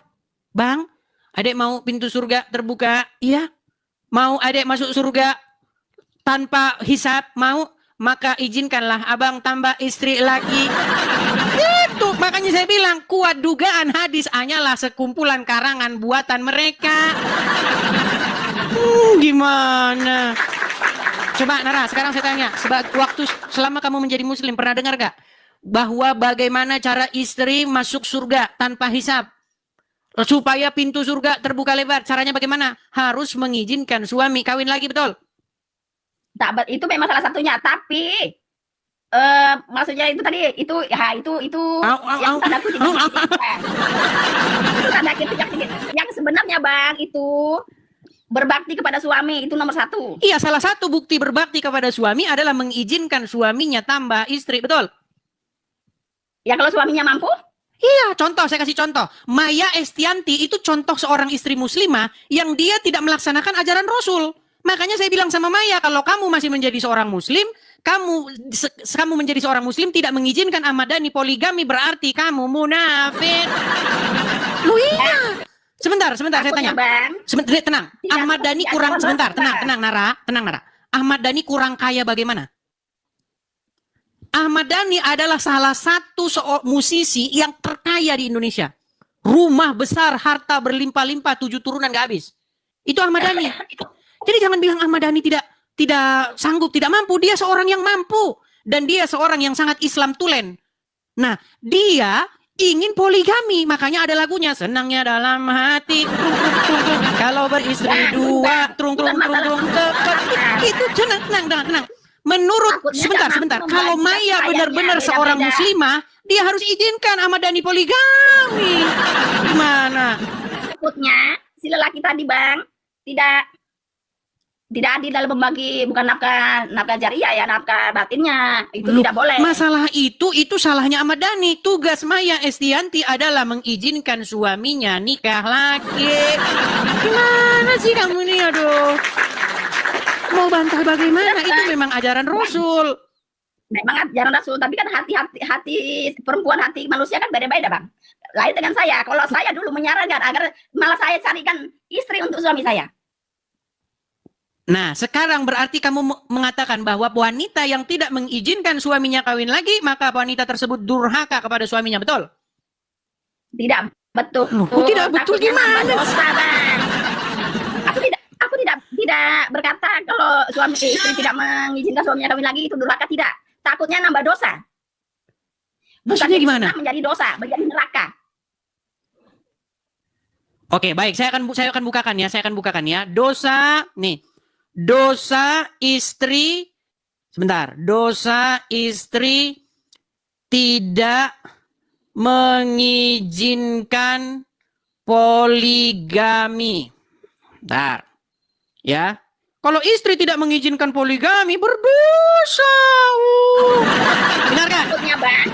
bang, adek mau pintu surga terbuka? Iya. Mau adek masuk surga tanpa hisab? Mau? Maka izinkanlah abang tambah istri lagi. Itu makanya saya bilang kuat dugaan hadis hanyalah sekumpulan karangan buatan mereka. Gimana? Coba Nara, sekarang saya tanya, selama kamu menjadi muslim pernah dengar gak bahwa bagaimana cara istri masuk surga tanpa hisab? Supaya pintu surga terbuka lebar, caranya bagaimana? Harus mengizinkan suami kawin lagi, betul? Itu memang salah satunya, tapi maksudnya itu tadi itu yang tanda kutip itu tanda kutip yang sebenarnya bang itu berbakti kepada suami itu nomor 1. Iya, salah satu bukti berbakti kepada suami adalah mengizinkan suaminya tambah istri, betul? Ya kalau suaminya mampu. Iya, contoh, saya kasih contoh. Maya Estianti itu contoh seorang istri muslimah yang dia tidak melaksanakan ajaran Rasul. Makanya saya bilang sama Maya, kalau kamu masih menjadi seorang muslim, kamu menjadi seorang muslim tidak mengizinkan Ahmad Dhani poligami, berarti kamu munafik. Lu iya. Sebentar saya tanya. Sebentar, tenang. Ahmad Dhani kurang, sebentar, tenang Nara. Ahmad Dhani kurang kaya bagaimana? Ahmad Dhani adalah salah satu musisi yang terkaya di Indonesia. Rumah besar, harta berlimpah-limpah, 7 turunan gak habis. Itu Ahmad Dhani. Jadi jangan bilang Ahmad Dhani tidak sanggup, tidak mampu. Dia seorang yang mampu. Dan dia seorang yang sangat Islam tulen. Nah, dia ingin poligami. Makanya ada lagunya. Senangnya dalam hati. Kalau beristri 2. Itu tenang. Menurut, sebentar. Kalau Maya benar-benar seorang muslimah, dia harus izinkan Ahmad Dhani poligami. Gimana? Takutnya si lelaki tadi bang, tidak adil dalam membagi, bukan nafkah jariah ya, nafkah batinnya itu tidak boleh. Masalah itu salahnya Ahmad Dhani. Tugas Maya Estianti adalah mengizinkan suaminya nikah lagi. Gimana sih kamu ini, aduh? Mau bantah bagaimana? Itu memang ajaran Rasul. Memang ajaran Rasul, tapi kan hati perempuan, hati manusia kan beda-beda bang. Lain dengan saya. Kalau saya dulu menyarankan agar malah saya carikan istri untuk suami saya. Nah, sekarang berarti kamu mengatakan bahwa wanita yang tidak mengizinkan suaminya kawin lagi, maka wanita tersebut durhaka kepada suaminya, betul? Tidak betul. Tidak betul gimana? Dosa, bang. Aku tidak berkata kalau suami istri tidak mengizinkan suaminya kawin lagi itu durhaka, tidak. Takutnya nambah dosa. Maksudnya gimana? Menjadi dosa, menjadi neraka. Oke, baik. Saya akan bukakan ya. Dosa nih. Dosa istri, sebentar, dosa istri tidak mengizinkan poligami. Bentar, ya. Kalau istri tidak mengizinkan poligami, berdosa. Dengarkan.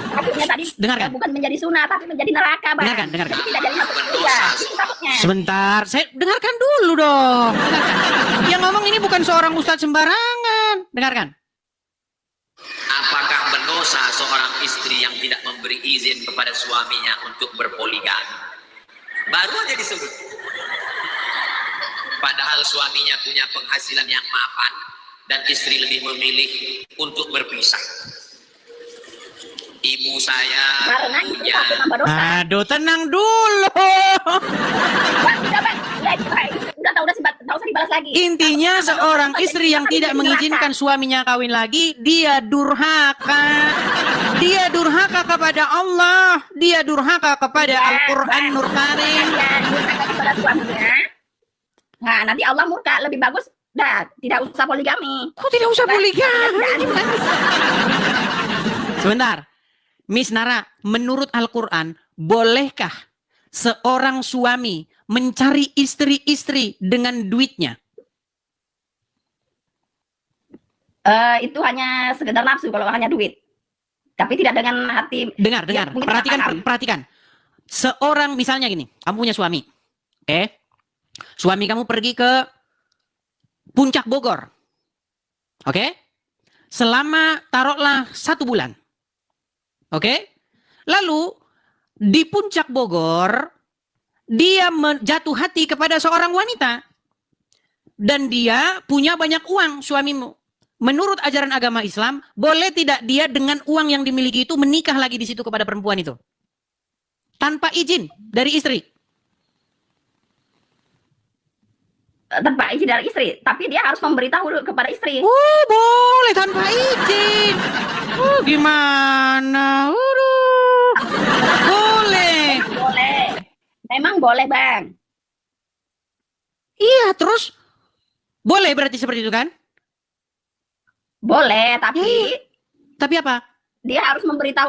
Takutnya tadi dengarkan. Bukan menjadi sunnah, tapi menjadi neraka, bang. Dengarkan. Jadi tidak jadi masuk surga. Itu takutnya. Sebentar, saya dengarkan dulu dong. Dengarkan. Yang ngomong ini bukan seorang ustadz sembarangan. Dengarkan. Apakah berdosa seorang istri yang tidak memberi izin kepada suaminya untuk berpoligami? Baru aja disebut. Padahal suaminya punya penghasilan yang mapan dan istri lebih memilih untuk berpisah. Ibu saya punya. Aduh, tenang dulu. Udah usah dibalas lagi. Intinya seorang istri yang tidak mengizinkan suaminya kawin lagi, dia durhaka. Dia durhaka kepada Allah. Dia durhaka kepada Al-Quran Nur Karim. Nah, nanti Allah murka. Lebih bagus tidak usah poligami. Kok tidak usah poligami? Sebentar. Miss Nara, menurut Al-Quran, bolehkah seorang suami mencari istri-istri dengan duitnya? Itu hanya sekedar nafsu kalau hanya duit. Tapi tidak dengan hati. Dengar. mungkin Perhatikan. Seorang misalnya gini, kamu punya suami. Oke. Suami kamu pergi ke Puncak Bogor. Oke. Selama taruhlah 1 bulan. Oke. Lalu di Puncak Bogor dia jatuh hati kepada seorang wanita. Dan dia punya banyak uang, suamimu. Menurut ajaran agama Islam, boleh tidak dia dengan uang yang dimiliki itu menikah lagi di situ kepada perempuan itu? Tanpa izin dari istri. Tanpa izin dari istri, tapi dia harus memberitahu kepada istri. Oh, boleh tanpa izin. Oh, gimana? Boleh. Memang boleh, Bang. Iya, terus boleh berarti seperti itu kan? Boleh, tapi apa? dia harus minta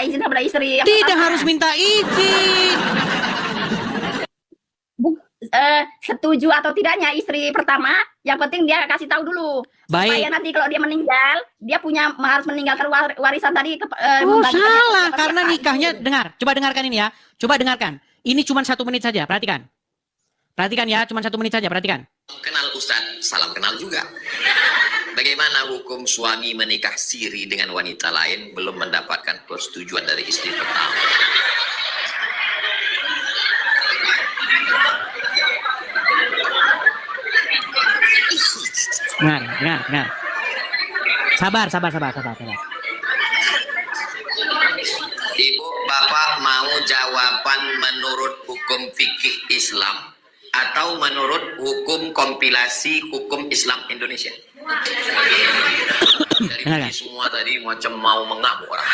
izin kepada istri. Tidak harus minta izin. Setuju atau tidaknya istri pertama, yang penting dia kasih tahu dulu. Baik. Supaya nanti kalau dia meninggal, dia harus meninggalkan warisan tadi. Salah, karena nikahnya, coba dengarkan ini ya. Coba dengarkan. Ini cuma 1 menit saja, perhatikan. Perhatikan ya, cuma 1 menit saja, perhatikan. Kenal Ustaz, salam kenal juga. Bagaimana hukum suami menikah siri dengan wanita lain belum mendapatkan persetujuan dari istri pertama? Dengar. Sabar. Ibu, Bapak mau jawaban menurut hukum fikih Islam atau menurut hukum kompilasi hukum Islam Indonesia? Dari semua tadi macam mau mengamuk orang.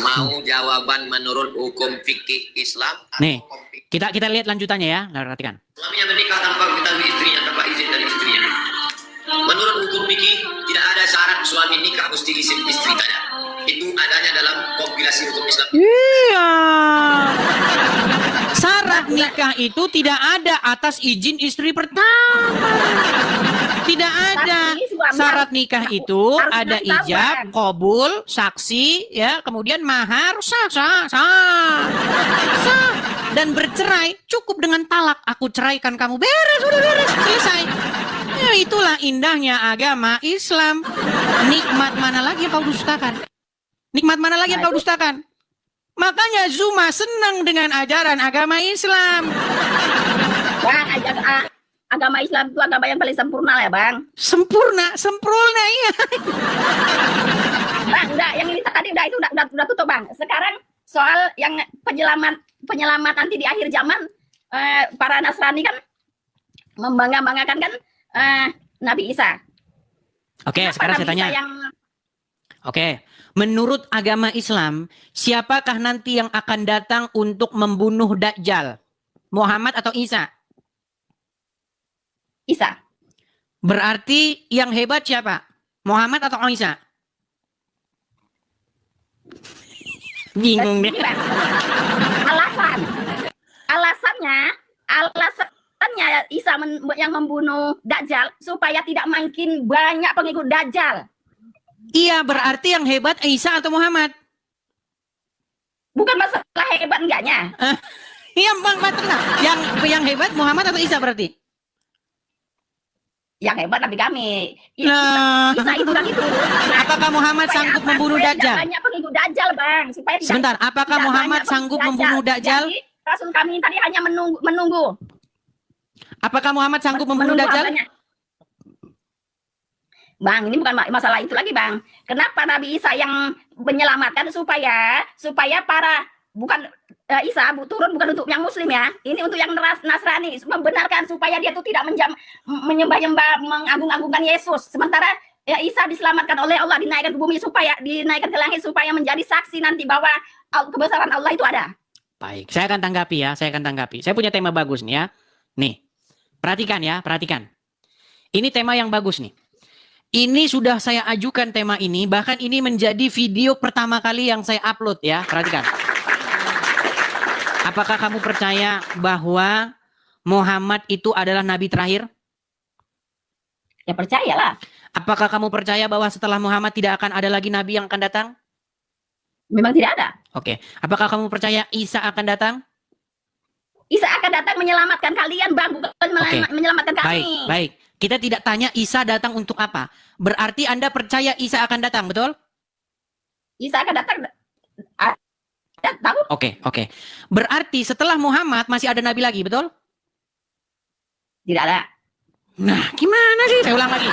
Mau jawaban menurut hukum fikih Islam? Nih, kita lihat lanjutannya ya. Perhatikan. Suami yang menikah tanpa mengetahui istrinya, tanpa izin dari istrinya. Menurut hukum fikih tidak ada syarat suami nikah mesti izin istri tidak. Itu adanya dalam kompilasi hukum Islam. Iya. Syarat nikah itu tidak ada atas izin istri pertama. Tidak ada. Syarat nikah itu ada ijab, qabul, saksi, ya, kemudian mahar, sah. Dan bercerai cukup dengan talak. Aku ceraikan kamu, beres, udah beres, selesai. Ya, itulah indahnya agama Islam. Nikmat mana lagi yang kau dustakan? Makanya Zuma senang dengan ajaran agama Islam. Bang, agama Islam itu agama yang paling sempurna ya, Bang. Sempurna iya. Bang, yang ini tadi udah tutup, Bang. Sekarang soal yang penyelamat nanti di akhir zaman, para Nasrani kan membanggakan kan Nabi Isa. Oke, sekarang saya tanya. Oke, menurut agama Islam, siapakah nanti yang akan datang untuk membunuh Dajjal? Muhammad atau Isa? Isa. Berarti yang hebat siapa? Muhammad atau Isa? Bingung deh. Alasannya Isa yang membunuh Dajjal supaya tidak makin banyak pengikut Dajjal. Iya, berarti yang hebat Isa atau Muhammad? Bukan masalah hebat enggaknya. Iya, Bang, tenang. Yang hebat Muhammad atau Isa berarti? Yang hebat Nabi kami. Nah. Isa itu kan itu. Apakah Muhammad sanggup membunuh Dajjal? Banyak pengikut Dajjal, Bang. Supaya sebentar, apakah Muhammad sanggup membunuh Dajjal? Jadi, Rasul kami tadi hanya menunggu. Apakah Muhammad sanggup membunuh Dajjal? Bang, ini bukan masalah itu lagi, Bang. Kenapa Nabi Isa yang menyelamatkan supaya para bukan Isa turun bukan untuk yang Muslim ya. Ini untuk yang Nasrani, membenarkan supaya dia tuh tidak menyembah-nyembah, mengagung-agungkan Yesus. Sementara ya Isa diselamatkan oleh Allah, dinaikkan ke bumi dinaikkan ke langit supaya menjadi saksi nanti bahwa kebesaran Allah itu ada. Baik, saya akan tanggapi ya, saya akan tanggapi. Saya punya tema bagus nih ya. Nih, perhatikan ya, perhatikan. Ini tema yang bagus nih. Ini sudah saya ajukan tema ini, bahkan ini menjadi video pertama kali yang saya upload ya, perhatikan. Apakah kamu percaya bahwa Muhammad itu adalah nabi terakhir? Ya percayalah. Apakah kamu percaya bahwa setelah Muhammad tidak akan ada lagi nabi yang akan datang? Memang tidak ada. Oke. Apakah kamu percaya Isa akan datang? Isa akan datang menyelamatkan kalian, Bang, bukan Oke. menyelamatkan kami. Baik, baik. Kita tidak tanya Isa datang untuk apa. Berarti Anda percaya Isa akan datang, betul? Isa akan datang. Tahu? Oke, oke. Berarti setelah Muhammad masih ada nabi lagi, betul? Tidak ada. Nah, gimana sih? Saya ulang lagi.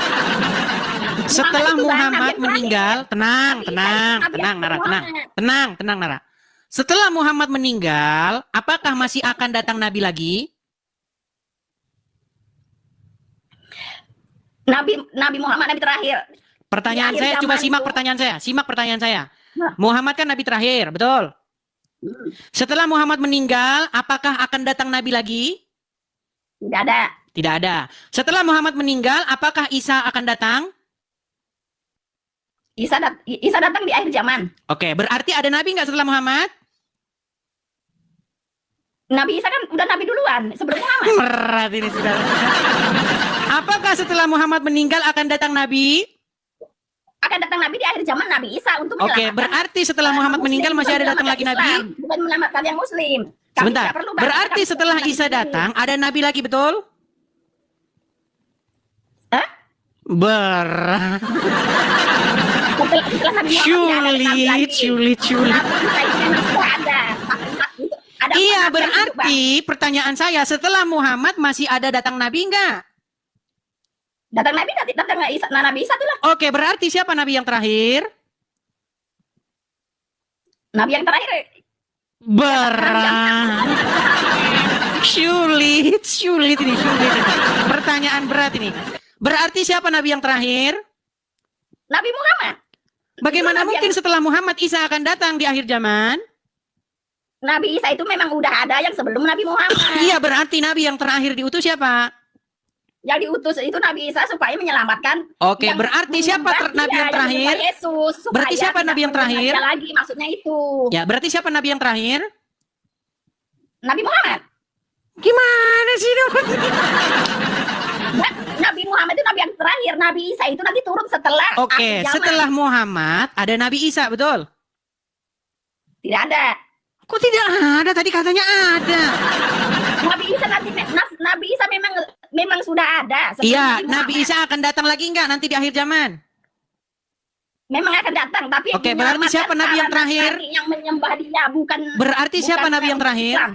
Setelah itu Muhammad nabi yang meninggal, tenang, Nabi Isa tenang, itu nabi tenang, yang Nara, tenang, pertama. tenang, tenang, Nara. Setelah Muhammad meninggal, apakah masih akan datang nabi lagi? Nabi Muhammad nabi terakhir. Pertanyaan Di akhir saya, coba zaman simak itu. pertanyaan saya. Simak pertanyaan saya. Nah. Muhammad kan nabi terakhir, betul? Setelah Muhammad meninggal, apakah akan datang nabi lagi? Tidak ada. Tidak ada. Setelah Muhammad meninggal, apakah Isa akan datang? Isa datang di akhir zaman. Oke, berarti ada nabi nggak setelah Muhammad? Nabi Isa kan udah nabi duluan sebelum Muhammad. Berat ini sudah. Apakah setelah Muhammad meninggal akan datang nabi? Akan datang nabi di akhir zaman, Nabi Isa untuk Oke, menyelamatkan, berarti setelah Muhammad Muslim, meninggal masih ada bukan datang lagi nabi? Islam, bukan menyelamatkan yang Muslim. Kami Sebentar. tidak perlu Berarti kami setelah nabi Isa sendiri. datang ada nabi lagi, betul? Hah? Berat. Setelah Nabi Muhammad tidak ada nabi lagi. Sulit. Nabi Isa itu memang sudah ada. Ada Iya, nabi yang hidup, berarti pertanyaan saya, setelah Muhammad masih ada datang nabi enggak? Bang. Datang nabi Isa, Nabi Isa itulah Oke, berarti siapa nabi yang terakhir? nabi yang terakhir. Berat. Sulit ini. Pertanyaan berat ini. Berarti siapa nabi yang terakhir? Nabi Muhammad. Bagaimana Nabi mungkin yang- setelah Muhammad Isa akan datang di akhir zaman? Nabi Isa itu memang udah ada yang sebelum Nabi Muhammad. Iya, berarti nabi yang terakhir diutus siapa? Yang diutus itu Nabi Isa supaya menyelamatkan. Oke, yang berarti siapa menyembah nabi dia, yang terakhir? menyembah Yesus, supaya Berarti siapa tidak nabi yang menyembah terakhir? dia lagi, maksudnya itu. Ya, berarti siapa nabi yang terakhir? Nabi Muhammad. Gimana sih dong? Nabi Muhammad itu nabi yang terakhir. Nabi Isa itu nanti turun setelah Oke, akhir zaman. setelah Muhammad ada Nabi Isa, betul? Tidak ada. Kok tidak ada? Tadi katanya ada. Nabi Isa Nabi Isa memang sudah ada. Sebelum Iya, Muhammad. Nabi Isa akan datang lagi enggak nanti di akhir zaman? Memang akan datang, tapi Oke, berarti menyelamatkan siapa nabi yang para terakhir? nasrani yang menyembah dia, bukan. Berarti siapa bukan nabi yang terakhir? Islam.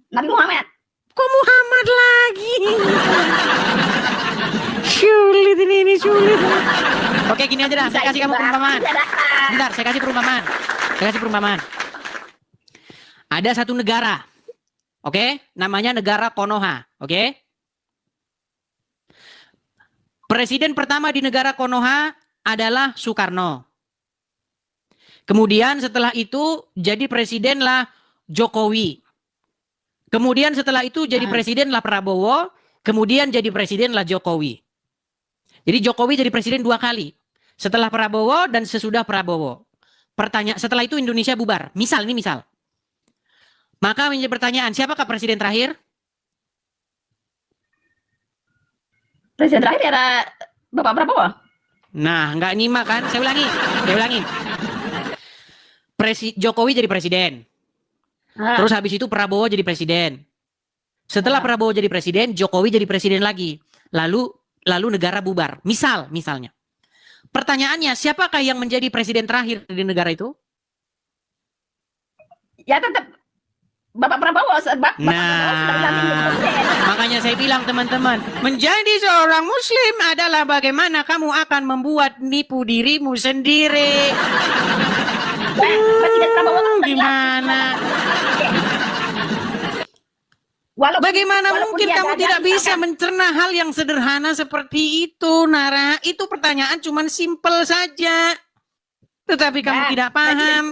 Nabi Muhammad. Kok Muhammad lagi? Sulit ini sulit. Oke, gini aja dah. Saya kasih kamu perumpamaan. Bentar, saya kasih perumpamaan. Ada satu negara. Oke, namanya negara Konoha. Oke. Presiden pertama di negara Konoha adalah Soekarno. Kemudian setelah itu jadi presidenlah Jokowi. Kemudian setelah itu jadi presidenlah Prabowo. Kemudian jadi presidenlah Jokowi. Jadi Jokowi jadi presiden 2 kali. Setelah Prabowo dan sesudah Prabowo. Setelah itu Indonesia bubar. Misal. Maka menjadi pertanyaan, siapakah presiden terakhir? Presiden terakhir ada Bapak Prabowo. Nah, nggak nyimak kan? Saya ulangi. Jokowi jadi presiden. Terus habis itu Prabowo jadi presiden. Setelah Prabowo jadi presiden, Jokowi jadi presiden lagi. Lalu negara bubar. Misalnya. Pertanyaannya, siapakah yang menjadi presiden terakhir di negara itu? Ya tetap Bapak Prabowo. Bapak Prabowo sudah dilantik menjadi presiden. Makanya saya bilang teman-teman, menjadi seorang muslim adalah bagaimana kamu akan membuat nipu dirimu sendiri. Presiden Prabowo sudah Gimana? Bagaimana mungkin kamu tidak bisa mencerna hal yang sederhana seperti itu, Nara? Itu pertanyaan cuman simpel saja. Tetapi kamu tidak paham.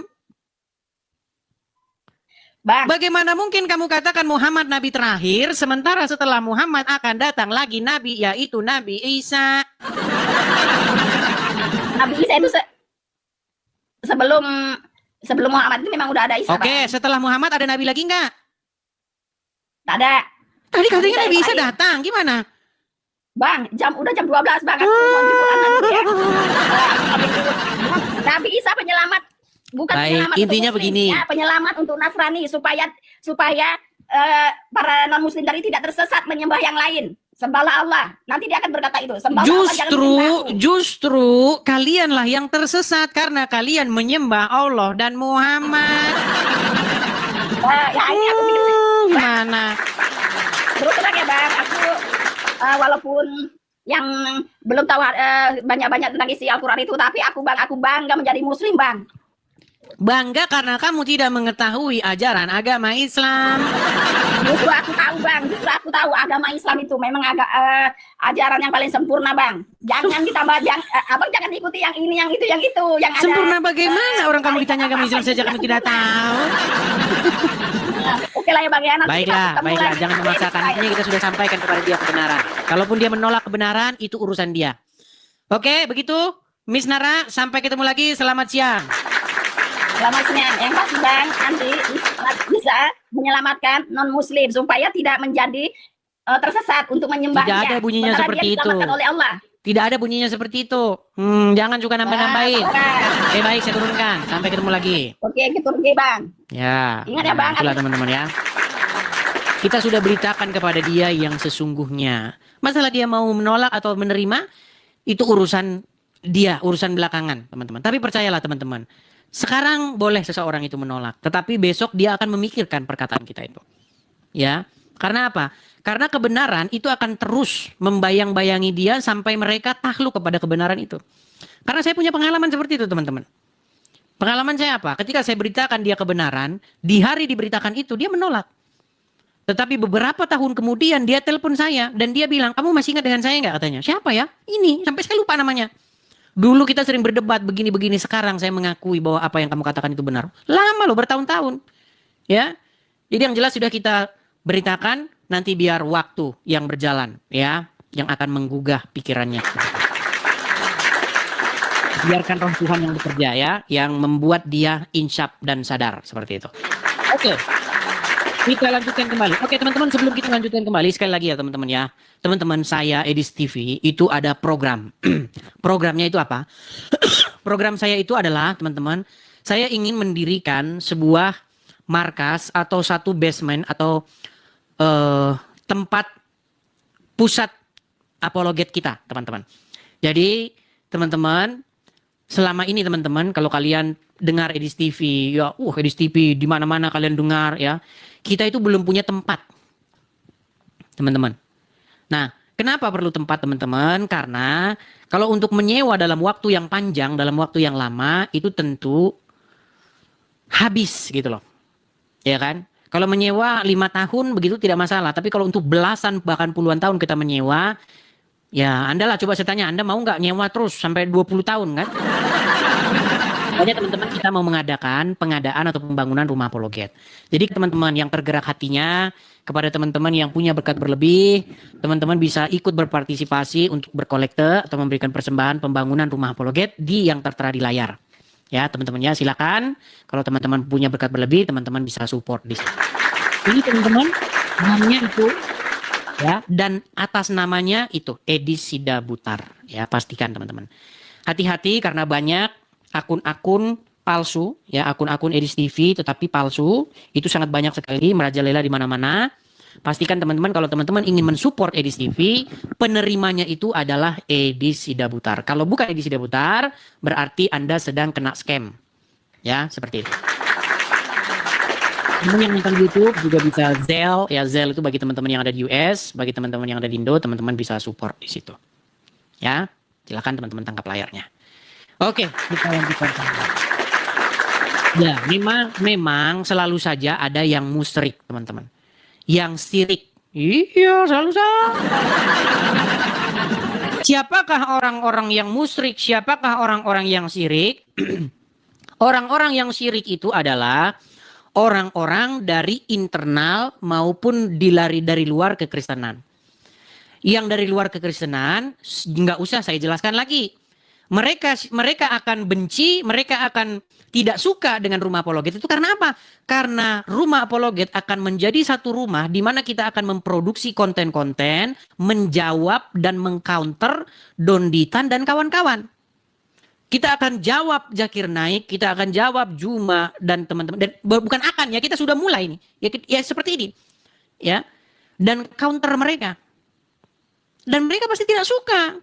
Bang, Bagaimana mungkin kamu katakan Muhammad Nabi terakhir, sementara setelah Muhammad akan datang lagi Nabi, yaitu Nabi Isa. Nabi Isa itu sebelum Muhammad itu memang udah ada Isa. Oke, setelah Muhammad ada Nabi lagi nggak? Tak ada. Tadi katanya Nabi Isa Saya- datang, gimana? Bang, udah jam 12 Bang. Aku mau jemputan dulu ya. Nabi Isa penyelamat, bukan Baik, penyelamat untuk intinya Muslim, begini. ya, penyelamat untuk Nasrani supaya para non Muslim tadi tidak tersesat menyembah yang lain. Sembahlah Allah. Nanti dia akan berkata itu. Sembahlah Allah, jangan menyembah aku. Justru kalianlah yang tersesat karena kalian menyembah Allah dan Muhammad. Ya ini aku bikin Gimana? terus terang ya Bang. Aku walaupun yang belum tahu banyak-banyak tentang isi Al-Quran itu, tapi aku bangga menjadi Muslim Bang. Bangga karena kamu tidak mengetahui ajaran agama Islam. Justru aku tahu Bang, agama Islam itu memang ajaran yang paling sempurna Bang. Jangan ditambah, Abang jangan ikuti yang ini, yang itu, yang ada. Sempurna bagaimana? Orang kamu ditanya agama Islam saja kamu tidak tahu. Oke lah ya Bang ya. Nanti kita Baiklah, ketemu baiklah, lagi. jangan memaksakan. Intinya kita sudah sampaikan kepada dia kebenaran. Kalaupun dia menolak kebenaran, itu urusan dia. Oke, begitu. Miss Nara, sampai ketemu lagi. Selamat siang. Selamat siang. Yang pasti Bang, nanti bisa menyelamatkan non Muslim supaya tidak menjadi tersesat untuk menyembahnya. Tidak ada bunyinya Sementara seperti dia itu. diselamatkan oleh Allah. Tidak ada bunyinya seperti itu. Jangan juga nambah-nambahin. Oke, baik, saya turunkan. Sampai ketemu lagi. Oke, kita pergi Bang. Ya. Ingat ya, Bang. Itulah teman-teman ya. Kita sudah beritakan kepada dia yang sesungguhnya. Masalah dia mau menolak atau menerima, itu urusan dia, urusan belakangan, teman-teman. Tapi percayalah teman-teman. Sekarang boleh seseorang itu menolak, tetapi besok dia akan memikirkan perkataan kita itu. Ya. Karena apa? Karena kebenaran itu akan terus membayang-bayangi dia sampai mereka takluk kepada kebenaran itu. Karena saya punya pengalaman seperti itu, teman-teman. Pengalaman saya apa? Ketika saya beritakan dia kebenaran, di hari diberitakan itu dia menolak. Tetapi beberapa tahun kemudian dia telepon saya dan dia bilang, kamu masih ingat dengan saya nggak katanya? Siapa ya? Ini, sampai saya lupa namanya. Dulu kita sering berdebat begini-begini, sekarang saya mengakui bahwa apa yang kamu katakan itu benar. Lama loh, bertahun-tahun. Ya. Jadi yang jelas sudah kita beritakan, nanti biar waktu yang berjalan ya, yang akan menggugah pikirannya. Biarkan roh Tuhan yang bekerja ya, yang membuat dia insyaf dan sadar seperti itu. Oke. Kita lanjutkan kembali. Oke teman-teman, sebelum kita lanjutkan kembali, sekali lagi ya teman-teman ya. Teman-teman, saya Edis TV itu ada program. Programnya itu apa? Program saya itu adalah teman-teman, saya ingin mendirikan sebuah markas atau satu basement atau tempat pusat apologet kita, teman-teman. Jadi, teman-teman, selama ini teman-teman, kalau kalian dengar Edis TV, ya, Edis TV di mana-mana kalian dengar ya. Kita itu belum punya tempat. Teman-teman. Nah, kenapa perlu tempat, teman-teman? Karena kalau untuk menyewa dalam waktu yang panjang, dalam waktu yang lama, itu tentu habis gitu loh. Ya kan? Kalau menyewa 5 tahun begitu tidak masalah. Tapi kalau untuk belasan bahkan puluhan tahun kita menyewa, ya Anda lah coba saya tanya, Anda mau nggak nyewa terus sampai 20 tahun kan? Makanya teman-teman kita mau mengadakan pengadaan atau pembangunan rumah apologet. Jadi teman-teman yang tergerak hatinya, kepada teman-teman yang punya berkat berlebih, teman-teman bisa ikut berpartisipasi untuk berkolekte atau memberikan persembahan pembangunan rumah apologet di yang tertera di layar. Ya teman-teman ya, silakan. Kalau teman-teman punya berkat berlebih, teman-teman bisa support di sini. Ini teman-teman, namanya itu ya, dan atas namanya itu Edis Sidabutar. Ya, pastikan teman-teman. Hati-hati karena banyak akun-akun palsu, ya akun-akun Edis TV tetapi palsu, itu sangat banyak sekali merajalela di mana-mana. Pastikan teman-teman kalau teman-teman ingin mensupport Edis TV, penerimanya itu adalah Edis Sidabutar. Kalau bukan Edis Sidabutar, berarti Anda sedang kena scam. Ya, seperti itu. Teman yang nonton YouTube juga bisa Zelle, ya Zelle itu bagi teman-teman yang ada di US, bagi teman-teman yang ada di Indo, teman-teman bisa support di situ. Ya, silakan teman-teman tangkap layarnya. Oke, kita lanjutkan. Ya, memang selalu saja ada yang musyrik, teman-teman. Yang syirik. Iya, selalu saja. Siapakah orang-orang yang musyrik? Siapakah orang-orang yang syirik? Orang-orang yang syirik itu adalah orang-orang dari internal maupun dari luar kekristenan. Yang dari luar kekristenan nggak usah saya jelaskan lagi. Mereka akan benci, mereka akan tidak suka dengan rumah apologet itu karena apa? Karena rumah apologet akan menjadi satu rumah di mana kita akan memproduksi konten-konten, menjawab dan mengcounter Don Ditan dan kawan-kawan. Kita akan jawab Zakir Naik, kita akan jawab Juma dan teman-teman. Dan bukan akan ya, kita sudah mulai nih. Ya seperti ini. Ya. Dan counter mereka. Dan mereka pasti tidak suka.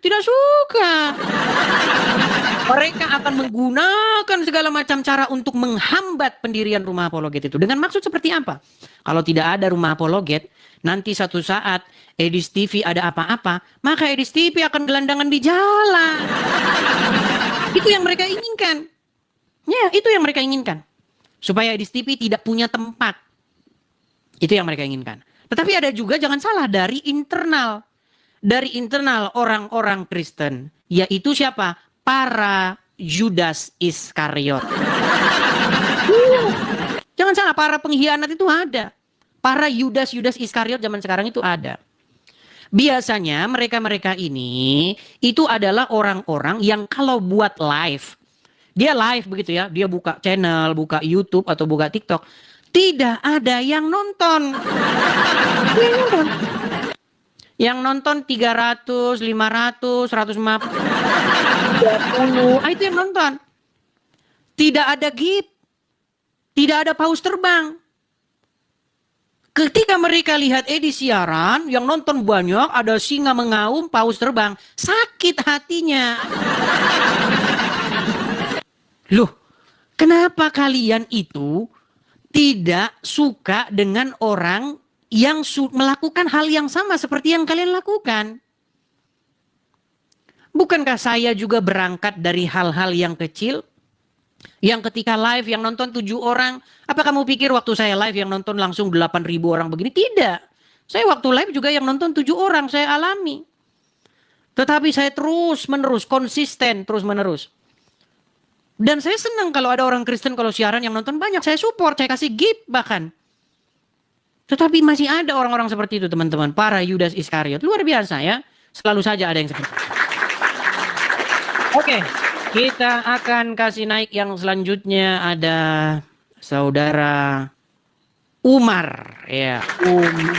Mereka akan menggunakan segala macam cara untuk menghambat pendirian rumah apologet itu. Dengan maksud seperti apa? Kalau tidak ada rumah apologet, nanti satu saat Edis TV ada apa-apa, maka Edis TV akan gelandangan di jalan. Itu yang mereka inginkan. Ya, itu yang mereka inginkan. Supaya Edis TV tidak punya tempat. Itu yang mereka inginkan. Tetapi ada juga, jangan salah, dari internal. Dari internal orang-orang Kristen. Yaitu siapa? Para Judas Iskariot. Jangan salah, para pengkhianat itu ada. Para Judas Iskariot zaman sekarang itu ada. Biasanya mereka-mereka ini itu adalah orang-orang yang kalau buat live. Dia live begitu ya. Dia buka channel, buka YouTube atau buka TikTok. Tidak ada yang nonton. Yang nonton 300, 500, 150, 20. Itu yang nonton. Tidak ada gift. Tidak ada paus terbang. Ketika mereka lihat Edis siaran, yang nonton banyak, ada singa mengaum, paus terbang. Sakit hatinya. Loh, kenapa kalian itu tidak suka dengan orang yang melakukan hal yang sama seperti yang kalian lakukan? Bukankah saya juga berangkat dari hal-hal yang kecil? Yang ketika live yang nonton 7 orang, apa kamu pikir waktu saya live yang nonton langsung 8.000 orang begini? Tidak. Saya waktu live juga yang nonton 7 orang, saya alami. Tetapi saya terus menerus, konsisten terus menerus. Dan saya senang kalau ada orang Kristen kalau siaran yang nonton banyak, saya support, saya kasih gift bahkan. Tetapi masih ada orang-orang seperti itu teman-teman. Para Judas Iskariot. Luar biasa ya. Selalu saja ada yang seperti itu. Oke. Kita akan kasih naik yang selanjutnya. Ada saudara Umar. Ya, Umar.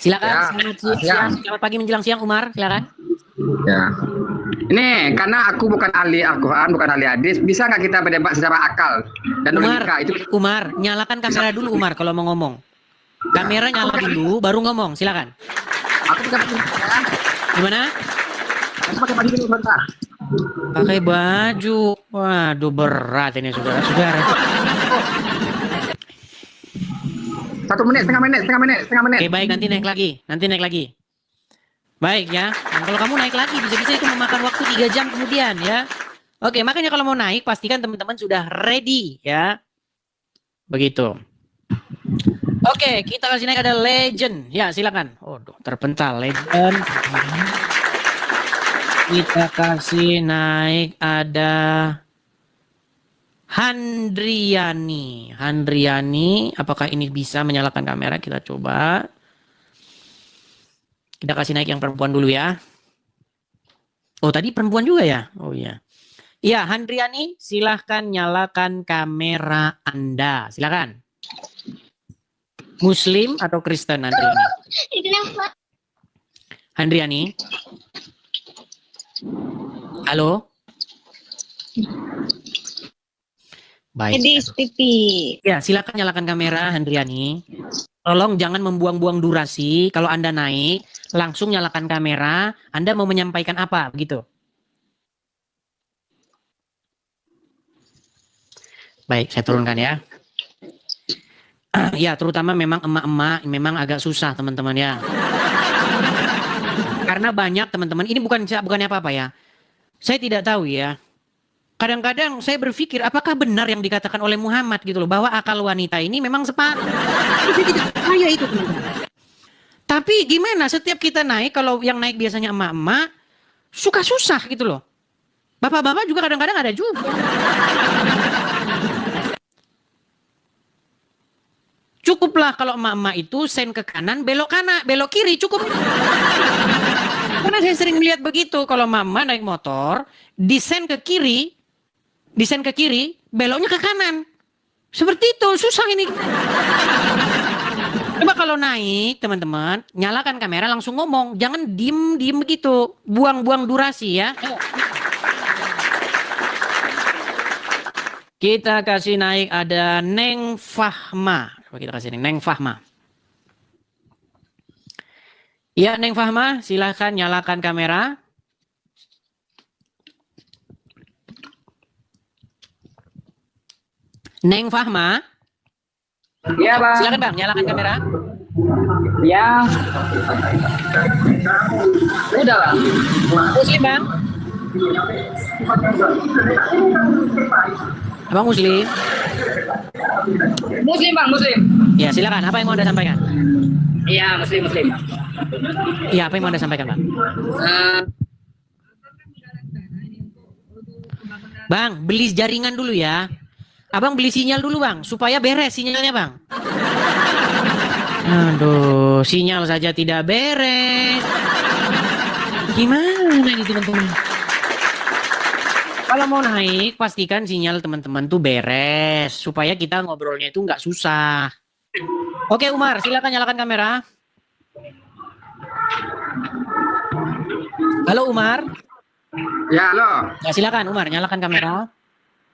Silakan. Ya, Selamat pagi menjelang siang Umar. Silakan. Ya. Ini karena aku bukan ahli Al-Quran, bukan ahli hadis, bisa nggak kita berdebat secara akal dan logika itu? Umar, nyalakan kamera dulu Umar kalau mau ngomong. Kamera nyala dulu, baru ngomong. Silakan. Aku bisa pakai gimana? Aku pakai baju dulu sebentar. Pakai baju. Waduh berat ini saudara-saudara. 1 menit, setengah menit. Oke baik, nanti naik lagi. Baik ya, nah, kalau kamu naik lagi bisa-bisa itu memakan waktu 3 jam kemudian ya. Oke, makanya kalau mau naik pastikan teman-teman sudah ready ya. Begitu. Oke, kita kasih naik ada legend. Ya, silakan. Waduh, terpental legend. Kita kasih naik ada Handriani. Apakah ini bisa menyalakan kamera? Kita coba. Kita kasih naik yang perempuan dulu ya. Oh, tadi perempuan juga ya? Oh iya. Iya, Handriani, silahkan nyalakan kamera Anda. Silakan. Muslim atau Kristen Handriani? Handriani? Halo? Baik. Edis TV. Ya, silakan nyalakan kamera Handriani. Tolong jangan membuang-buang durasi. Kalau Anda naik, langsung nyalakan kamera. Anda mau menyampaikan apa? Begitu. Baik, saya turunkan ya. Ya, terutama memang emak-emak memang agak susah teman-teman ya. Karena banyak teman-teman, ini bukannya apa-apa ya. Saya tidak tahu ya. Kadang-kadang saya berpikir apakah benar yang dikatakan oleh Muhammad gitu loh, bahwa akal wanita ini memang separuh. Saya tidak percaya itu teman-teman. Tapi gimana setiap kita naik, kalau yang naik biasanya emak-emak, suka susah gitu loh. Bapak-bapak juga kadang-kadang ada juga. Cukuplah kalau emak-emak itu sen ke kanan, belok kiri, cukup. Karena saya sering melihat begitu, kalau emak-emak naik motor, disen ke kiri, beloknya ke kanan. Seperti itu, susah ini. Coba kalau naik, teman-teman, nyalakan kamera langsung ngomong. Jangan diem begitu. Buang-buang durasi ya. Kita kasih naik ada Neng Fahma. Coba kita kasih Neng Fahma. Ya, Neng Fahma, silahkan nyalakan kamera. Neng Fahma. Iya, Bang. Silakan Bang, nyalakan kamera. Ya. Udah, Bang. Muslim Bang. Abang Muslim. Muslim, Bang, Muslim. Ya, silakan. Apa yang mau Anda sampaikan? Iya, Muslim. Iya, apa yang mau Anda sampaikan, Bang? Bang, beli jaringan dulu ya. Abang beli sinyal dulu Bang, supaya beres sinyalnya Bang. Aduh, sinyal saja tidak beres. Gimana ini teman-teman? Kalau mau naik, pastikan sinyal teman-teman tuh beres. Supaya kita ngobrolnya itu nggak susah. Oke Umar, silakan nyalakan kamera. Halo Umar. Ya, halo. Ya silakan Umar, nyalakan kamera.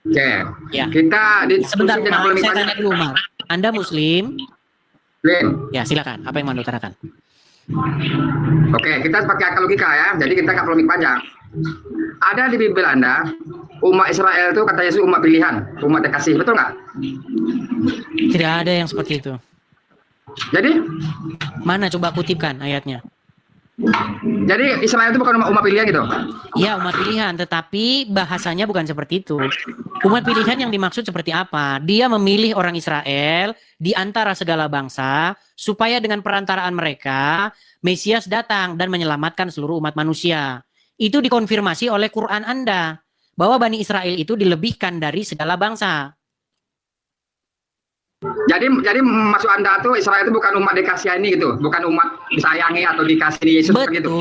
Oke. Ya. Kita Sebentar, diskusi Umar, saya tanya dulu Umar. Anda Muslim? Muslim. Ya silakan. Apa yang mau Anda utarakan? Oke, kita pakai akal logika ya. Jadi kita nggak polemik panjang. Ada di Bible Anda, umat Israel itu kata Yesus umat pilihan, umat terkasih, betul nggak? Tidak ada yang seperti itu. Jadi? Mana coba kutipkan ayatnya? Jadi Israel itu bukan umat pilihan gitu? Ya umat pilihan, tetapi bahasanya bukan seperti itu. Umat pilihan yang dimaksud seperti apa? Dia memilih orang Israel di antara segala bangsa supaya dengan perantaraan mereka Mesias datang dan menyelamatkan seluruh umat manusia. Itu dikonfirmasi oleh Quran Anda bahwa Bani Israel itu dilebihkan dari segala bangsa. Jadi maksud Anda tuh Israel itu bukan umat dikasihani gitu, bukan umat disayangi atau dikasihi Yesus gitu.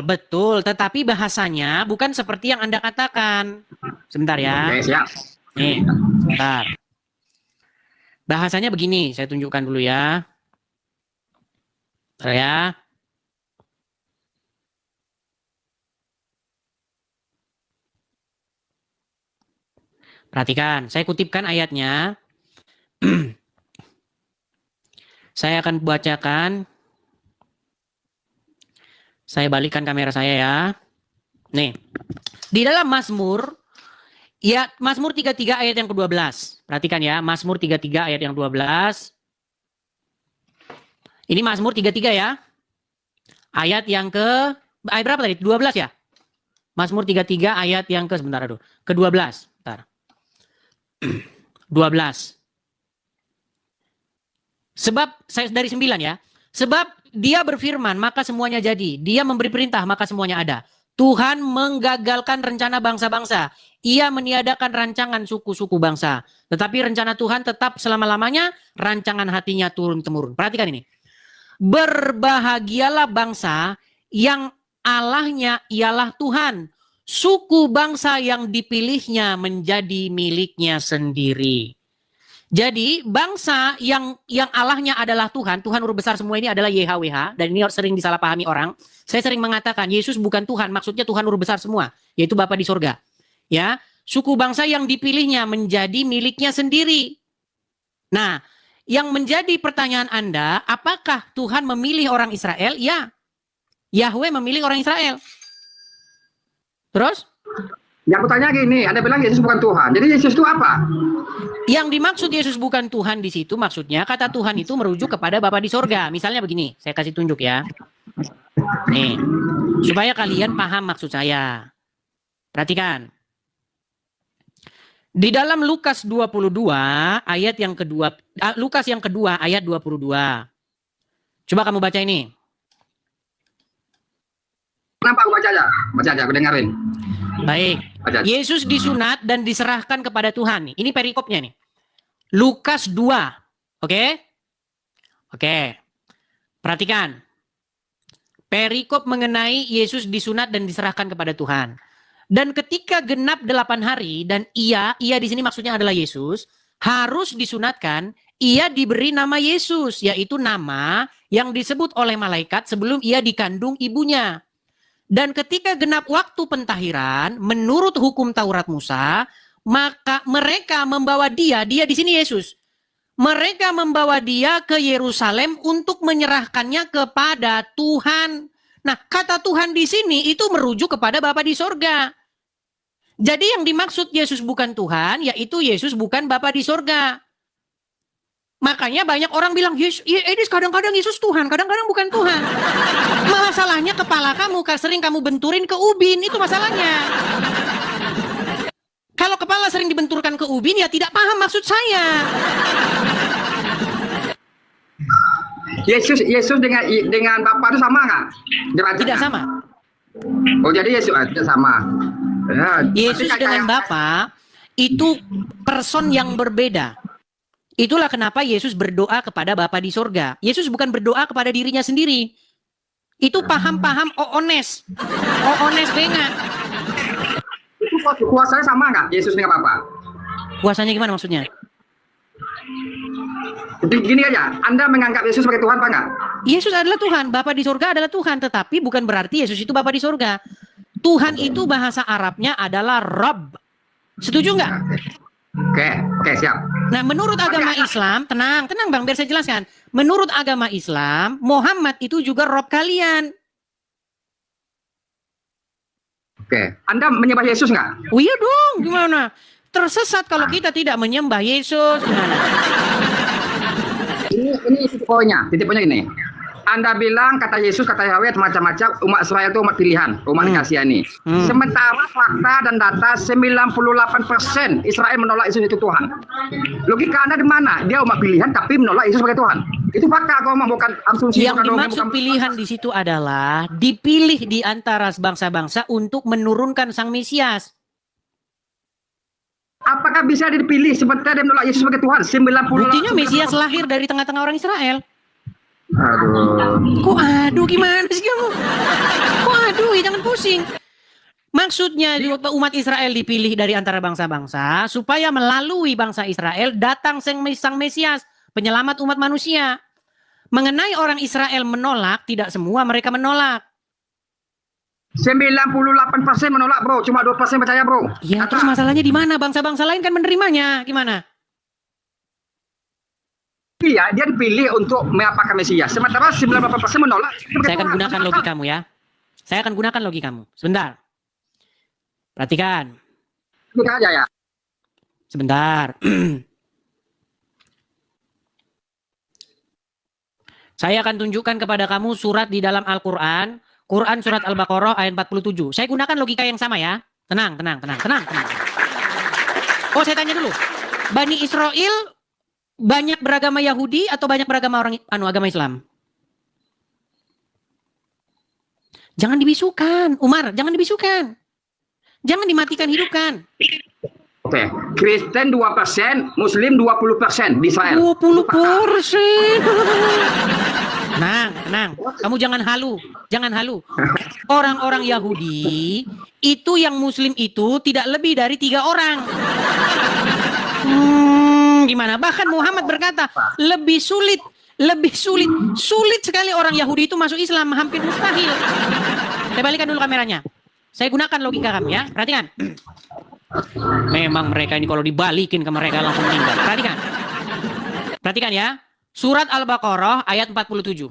Betul. Tetapi bahasanya bukan seperti yang Anda katakan. Sebentar ya. Oke, siap. Nih, sebentar. Bahasanya begini, saya tunjukkan dulu ya. Bentar ya. Perhatikan, saya kutipkan ayatnya. Saya akan bacakan. Saya balikkan kamera saya ya. Nih. Di dalam Mazmur, ya Mazmur 33 ayat yang ke-12. Perhatikan ya, Mazmur 33 ayat yang 12. Ini Mazmur 33 ya. Ayat yang ayat berapa tadi? 12 ya? Mazmur 33 ayat yang ke-12. Bentar. 12. Sebab, saya dari 9 ya. Sebab dia berfirman, maka semuanya jadi. Dia memberi perintah, maka semuanya ada. Tuhan menggagalkan rencana bangsa-bangsa. Ia meniadakan rancangan suku-suku bangsa. Tetapi rencana Tuhan tetap selama-lamanya, rancangan hatinya turun-temurun. Perhatikan ini. Berbahagialah bangsa yang Allahnya ialah Tuhan. Suku bangsa yang dipilihnya menjadi miliknya sendiri. Jadi bangsa yang Allahnya adalah Tuhan, Tuhan huruf besar semua ini adalah YHWH, dan ini sering disalahpahami orang. Saya sering mengatakan Yesus bukan Tuhan, maksudnya Tuhan huruf besar semua, yaitu Bapa di sorga. Ya, suku bangsa yang dipilihnya menjadi miliknya sendiri. Nah, yang menjadi pertanyaan Anda, apakah Tuhan memilih orang Israel? Ya, Yahweh memilih orang Israel. Terus? Yang aku tanya gini, Anda bilang Yesus bukan Tuhan. Jadi Yesus itu apa? Yang dimaksud Yesus bukan Tuhan di situ maksudnya kata Tuhan itu merujuk kepada Bapa di sorga. Misalnya begini, saya kasih tunjuk ya. Nih, supaya kalian paham maksud saya. Perhatikan. Di dalam Lukas 22 ayat yang kedua, Lukas yang kedua ayat 22. Coba kamu baca ini. Kenapa aku baca aja, aku dengerin. Baik. Baca. Yesus disunat dan diserahkan kepada Tuhan. Ini perikopnya nih. Lukas 2. Oke? Oke. Perhatikan. Perikop mengenai Yesus disunat dan diserahkan kepada Tuhan. Dan ketika genap 8 hari dan ia di sini maksudnya adalah Yesus, harus disunatkan, ia diberi nama Yesus, yaitu nama yang disebut oleh malaikat sebelum ia dikandung ibunya. Dan ketika genap waktu pentahiran, menurut hukum Taurat Musa, maka mereka membawa dia di sini Yesus. Mereka membawa dia ke Yerusalem untuk menyerahkannya kepada Tuhan. Nah, kata Tuhan di sini itu merujuk kepada Bapa di sorga. Jadi yang dimaksud Yesus bukan Tuhan, yaitu Yesus bukan Bapa di sorga. Makanya banyak orang bilang, Edis kadang-kadang Yesus Tuhan, kadang-kadang bukan Tuhan. Masalahnya kepala kamu, sering kamu benturin ke ubin, itu masalahnya. Kalau kepala sering dibenturkan ke ubin, ya tidak paham maksud saya. Yesus dengan Bapa itu sama nggak? Tidak sama. Oh, jadi Yesus tidak sama. Ya, Yesus dengan Bapa itu person yang berbeda. Itulah kenapa Yesus berdoa kepada Bapa di sorga. Yesus bukan berdoa kepada dirinya sendiri. Itu paham-paham oones. Oones benga. Itu kuasanya sama nggak Yesus dengan Bapa? Kuasanya gimana maksudnya? Gini aja, Anda menganggap Yesus sebagai Tuhan apa enggak? Yesus adalah Tuhan, Bapa di sorga adalah Tuhan. Tetapi bukan berarti Yesus itu Bapa di sorga. Tuhan itu bahasa Arabnya adalah Rabb. Setuju nggak? Oke, siap. Nah, menurut agama Islam, tenang Bang, biar saya jelaskan. Menurut agama Islam, Muhammad itu juga Rabb kalian. Oke, Anda menyembah Yesus nggak? Oh iya dong, gimana? Tersesat kalau kita tidak menyembah Yesus. Gimana? Ini titik poinnya ini. Anda bilang kata Yesus, kata Yahweh macam-macam, umat Israel itu umat pilihan, umat dikasihani. Sementara fakta dan data 98% Israel menolak Yesus itu Tuhan. Logika Anda di mana? Dia umat pilihan tapi menolak Yesus sebagai Tuhan. Itu fakta, aku ngomong, bukan asumsi. Yang dimaksud pilihan di situ adalah dipilih di antara bangsa-bangsa untuk menurunkan Sang Mesias. Apakah bisa dipilih sementara dia menolak Yesus sebagai Tuhan? 98%. Buktinya Mesias lahir dari tengah-tengah orang Israel. Aduh. Kok aduh gimana sih kamu? Kok aduh, jangan pusing. Maksudnya umat Israel dipilih dari antara bangsa-bangsa supaya melalui bangsa Israel datang Sang Mesias, penyelamat umat manusia. Mengenai orang Israel menolak, tidak semua mereka menolak. 98% menolak, bro. Cuma 2% percaya, bro. Ya, terus masalahnya di mana? Bangsa-bangsa lain kan menerimanya. Gimana? Iya, dia dipilih untuk mengapakan Mesias. Sementara 98% menolak. Saya akan gunakan logikamu ya. Saya akan gunakan logikamu. Sebentar. Perhatikan. Kita aja ya. Sebentar. Saya akan tunjukkan kepada kamu surat di dalam Al-Quran. Quran surat Al-Baqarah ayat 47. Saya gunakan logika yang sama ya. Tenang. Oh, saya tanya dulu. Bani Israel banyak beragama Yahudi atau banyak beragama agama Islam? Jangan dibisukan, Umar, jangan dibisukan. Jangan dimatikan, hidupkan. Oke, Kristen 2%, Muslim 20% di Israel. 20%. Tenang. Kamu jangan halu. Orang-orang Yahudi itu yang Muslim itu tidak lebih dari 3 orang. Gimana? Bahkan Muhammad berkata lebih sulit sekali orang Yahudi itu masuk Islam, hampir mustahil. Saya balikan dulu kameranya. Saya gunakan logika kamu ya. Perhatikan. Memang mereka ini kalau dibalikin ke mereka langsung meninggal. Perhatikan ya. Surat Al-Baqarah ayat 47.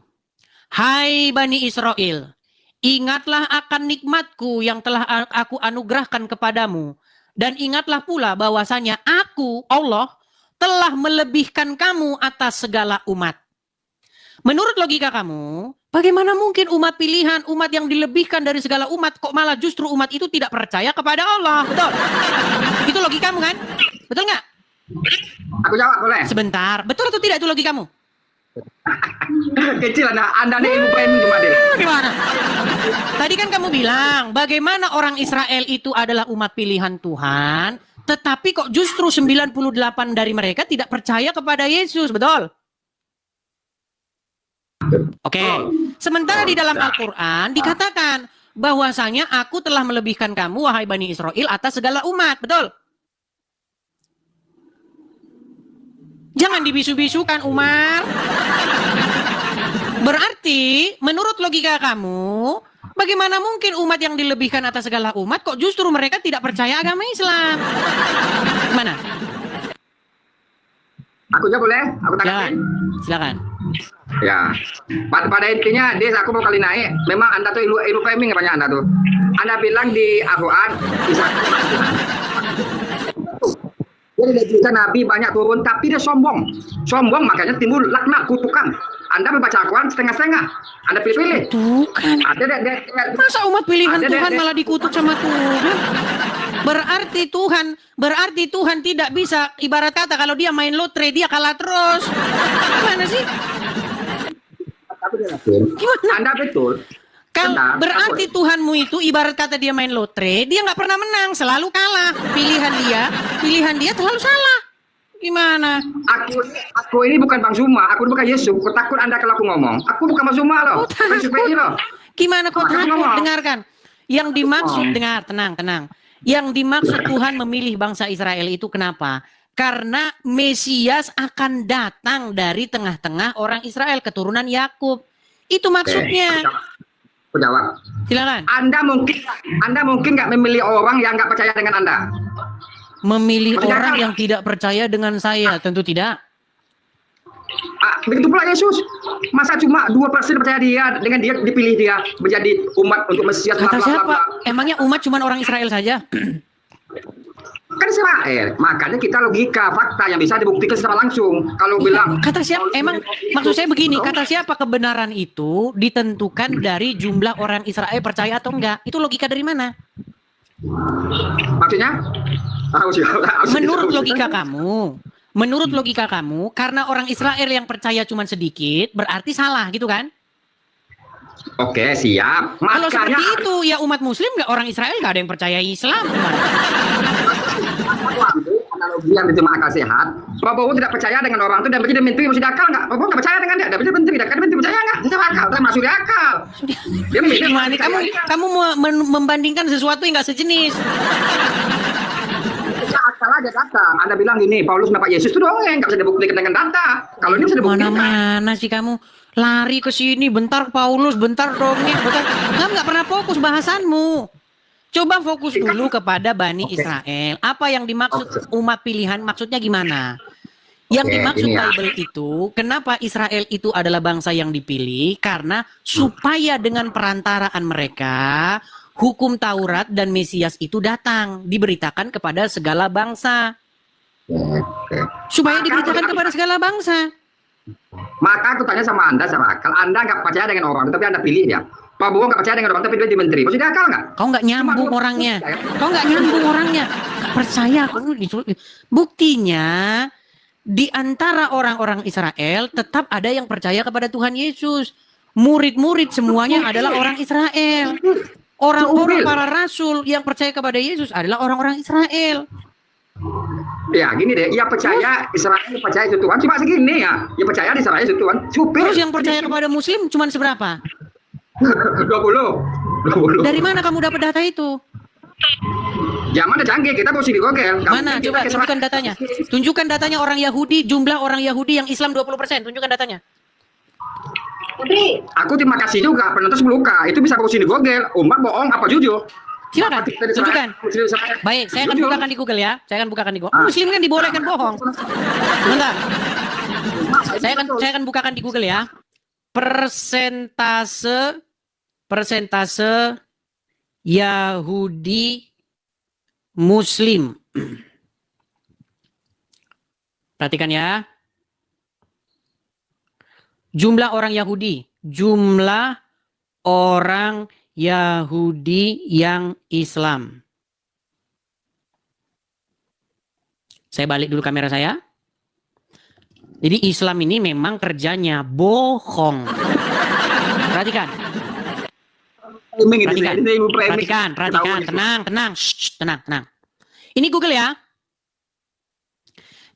Hai Bani Israel, ingatlah akan nikmatku yang telah aku anugerahkan kepadamu. Dan ingatlah pula bahwasanya aku, Allah, telah melebihkan kamu atas segala umat. Menurut logika kamu, bagaimana mungkin umat pilihan, umat yang dilebihkan dari segala umat, kok malah justru umat itu tidak percaya kepada Allah? Betul? Itu logikamu kan? Betul nggak? Aku jawab boleh? Sebentar. Betul atau tidak itu logikamu? Kecil Anda nih ilmu PMI cuma deh. Gimana? Tadi kan kamu bilang bagaimana orang Israel itu adalah umat pilihan Tuhan, tetapi kok justru 98 dari mereka tidak percaya kepada Yesus, betul? Oke. Sementara di dalam Al-Qur'an dikatakan bahwasanya aku telah melebihkan kamu wahai Bani Israel atas segala umat, betul? Jangan dibisu-bisukan, Umar. Berarti, menurut logika kamu, bagaimana mungkin umat yang dilebihkan atas segala umat, kok justru mereka tidak percaya agama Islam? Gimana? Aku jawab boleh? Aku tanggapi. Silakan. Ya, pada intinya, Des, aku mau kali naik. Memang Anda tuh ilmu PMI banyak Anda tuh. Anda bilang di Al-Quran, bisa. Dia dijanjikan Nabi banyak turun, tapi dia sombong. Sombong makanya timbul laknat, kutukan. Anda membaca Al-Quran setengah-setengah. Anda pilih-pilih. Tuhan. Masa umat pilihan Tuhan malah dikutuk sama Tuhan? Berarti Tuhan tidak bisa, ibarat kata kalau dia main lotre, dia kalah terus. Gimana sih? Gimana? Anda betul. Kalau berarti Tuhanmu itu ibarat kata dia main lotre, dia nggak pernah menang, selalu kalah. Pilihan dia selalu salah. Gimana? Aku ini bukan Bang Zuma, aku bukan Yesus. Aku takut Anda kalau aku ngomong. Aku bukan Bang Zuma loh. Gimana kau takut? Dengarkan. Yang dimaksud, dengar, tenang. Yang dimaksud Tuhan memilih bangsa Israel itu kenapa? Karena Mesias akan datang dari tengah-tengah orang Israel, keturunan Yakub. Itu maksudnya. Aku jawab. Silakan. Anda mungkin nggak memilih orang yang nggak percaya dengan Anda. Memilih orang yang tidak percaya dengan saya, tentu tidak. Begitu pula Yesus. Masa cuma 2% percaya dia, dengan dia dipilih dia menjadi umat untuk Mesias. Kata siapa? Emangnya umat cuma orang Israel saja? Kan Israel. Makanya kita logika, fakta yang bisa dibuktikan secara langsung. Kalau bilang kata siapa? Emang maksud saya begini, kata siapa kebenaran itu ditentukan dari jumlah orang Israel percaya atau enggak? Itu logika dari mana? Maksudnya? Menurut logika kamu, karena orang Israel yang percaya cuma sedikit, berarti salah gitu kan? Oke, siap. Kalau seperti itu, ya umat Muslim nggak, orang Israel nggak ada yang percaya Islam. Analogi yang itu akal sehat. Prabowo tidak percaya dengan orang itu dan menjadi menteri, masih akal nggak? Prabowo nggak percaya dengan dia, dan menjadi menteri, dan menteri percaya nggak? Tidak akal, termasuk di akal. Gimana? Kamu membandingkan sesuatu yang nggak sejenis. Akal aja data. Anda bilang gini, Paulus mendapat Yesus itu dongeng, nggak bisa dibuktikan dengan data. Kalau ini bisa dibuktikan. Mana sih kamu? Lari ke sini, bentar Paulus, bentar dongeng, bentar. Kamu nggak pernah fokus bahasanmu. Coba fokus dulu kepada Bani Israel. Apa yang dimaksud umat pilihan, maksudnya gimana? Yang dimaksud Bible itu, kenapa Israel itu adalah bangsa yang dipilih? Karena supaya dengan perantaraan mereka, hukum Taurat dan Mesias itu datang, diberitakan kepada segala bangsa. Supaya diberitakan kepada segala bangsa. Maka aku tanya sama Anda, sama akal. Anda nggak percaya dengan orang, tapi Anda pilih dia. Prabowo nggak percaya dengan orang, tapi dia jadi menteri. Maksudnya akal nggak? Kau nggak nyambung orangnya. Gak percaya. Buktinya, di antara orang-orang Israel, tetap ada yang percaya kepada Tuhan Yesus. Murid-murid semuanya adalah orang Israel. Orang-orang para rasul yang percaya kepada Yesus adalah orang-orang Israel. Ya gini deh, ia percaya Israel percaya itu Tuhan cuma segini ya. Ia percaya di Israel itu Tuhan. Terus yang percaya kepada Muslim cuma seberapa? 20. Dari mana kamu dapat data itu? Zaman udah canggih, kita mesti di Google. Mana? Coba tunjukkan datanya. Tunjukkan datanya orang Yahudi, jumlah orang Yahudi yang Islam 20%. Tunjukkan datanya. Aku terima kasih juga, penonton meluka. Itu bisa posisi di Google. Umat bohong apa jujur? Silakan, tunjukkan. Baik, saya akan bukakan di Google ya. Saya akan bukakan di Google. Muslim kan dibolehkan bohong. Bentar. Saya akan bukakan di Google ya. Persentase Yahudi Muslim. Perhatikan ya. Jumlah orang Yahudi. Jumlah orang Yahudi yang Islam. Saya balik dulu kamera saya. Jadi Islam ini memang kerjanya bohong. Perhatikan. Perhatikan. Tenang. Ini Google ya.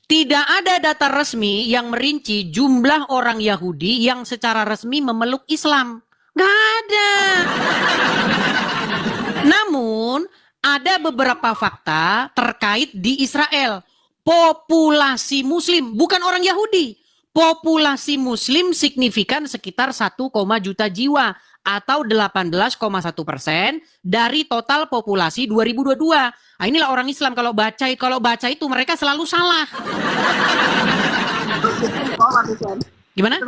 Tidak ada data resmi yang merinci jumlah orang Yahudi yang secara resmi memeluk Islam. Gak ada. Namun, ada beberapa fakta terkait di Israel. Populasi Muslim, bukan orang Yahudi. Populasi Muslim signifikan sekitar 1, juta jiwa atau 18,1% dari total populasi 2022. Nah, inilah orang Islam kalau baca itu mereka selalu salah. Gimana?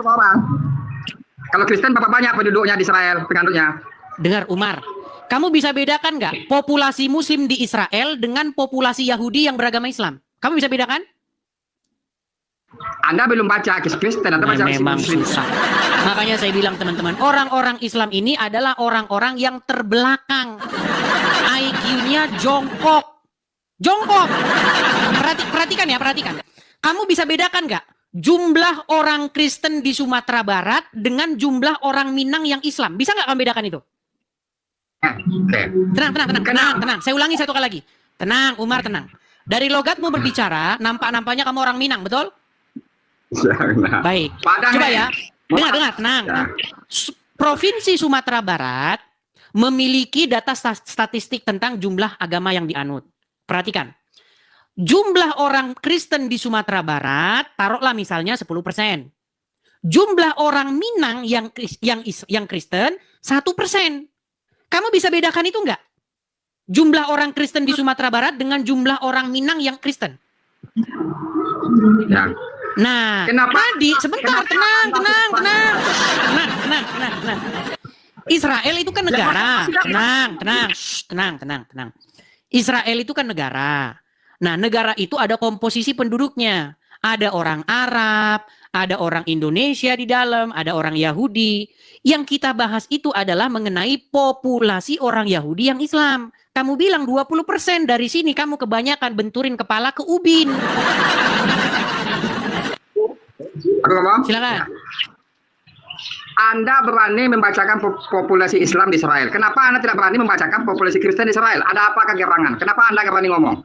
Kalau Kristen berapa banyak penduduknya di Israel, pengandutnya? Dengar Umar, kamu bisa bedakan nggak populasi Muslim di Israel dengan populasi Yahudi yang beragama Islam? Kamu bisa bedakan? Anda belum baca Kristen, Anda baca memang Muslim. susah. Makanya saya bilang teman-teman, orang-orang Islam ini adalah orang-orang yang terbelakang. IQ-nya jongkok. Perhatikan. Kamu bisa bedakan nggak jumlah orang Kristen di Sumatera Barat dengan jumlah orang Minang yang Islam? Bisa nggak kamu bedakan itu? Tenang. Saya ulangi satu kali lagi. Tenang, Umar, tenang. Dari logatmu berbicara, nampak-nampaknya kamu orang Minang, betul? Baik. Coba ya. Dengar, tenang. Provinsi Sumatera Barat memiliki data statistik tentang jumlah agama yang dianut. Perhatikan. Jumlah orang Kristen di Sumatera Barat, taruhlah misalnya 10%. Jumlah orang Minang yang Kristen 1%. Kamu bisa bedakan itu enggak? Jumlah orang Kristen di Sumatera Barat dengan jumlah orang Minang yang Kristen. Ya. Nah, tadi sebentar, tenang. Israel itu kan negara. Tenang. Israel itu kan negara. Nah, negara itu ada komposisi penduduknya. Ada orang Arab, ada orang Indonesia di dalam, ada orang Yahudi. Yang kita bahas itu adalah mengenai populasi orang Yahudi yang Islam. Kamu bilang 20% dari sini kamu kebanyakan benturin kepala ke ubin. Silakan. Anda berani membacakan populasi Islam di Israel. Kenapa Anda tidak berani membacakan populasi Kristen di Israel? Ada apa kegerangan? Kenapa Anda tidak berani ngomong?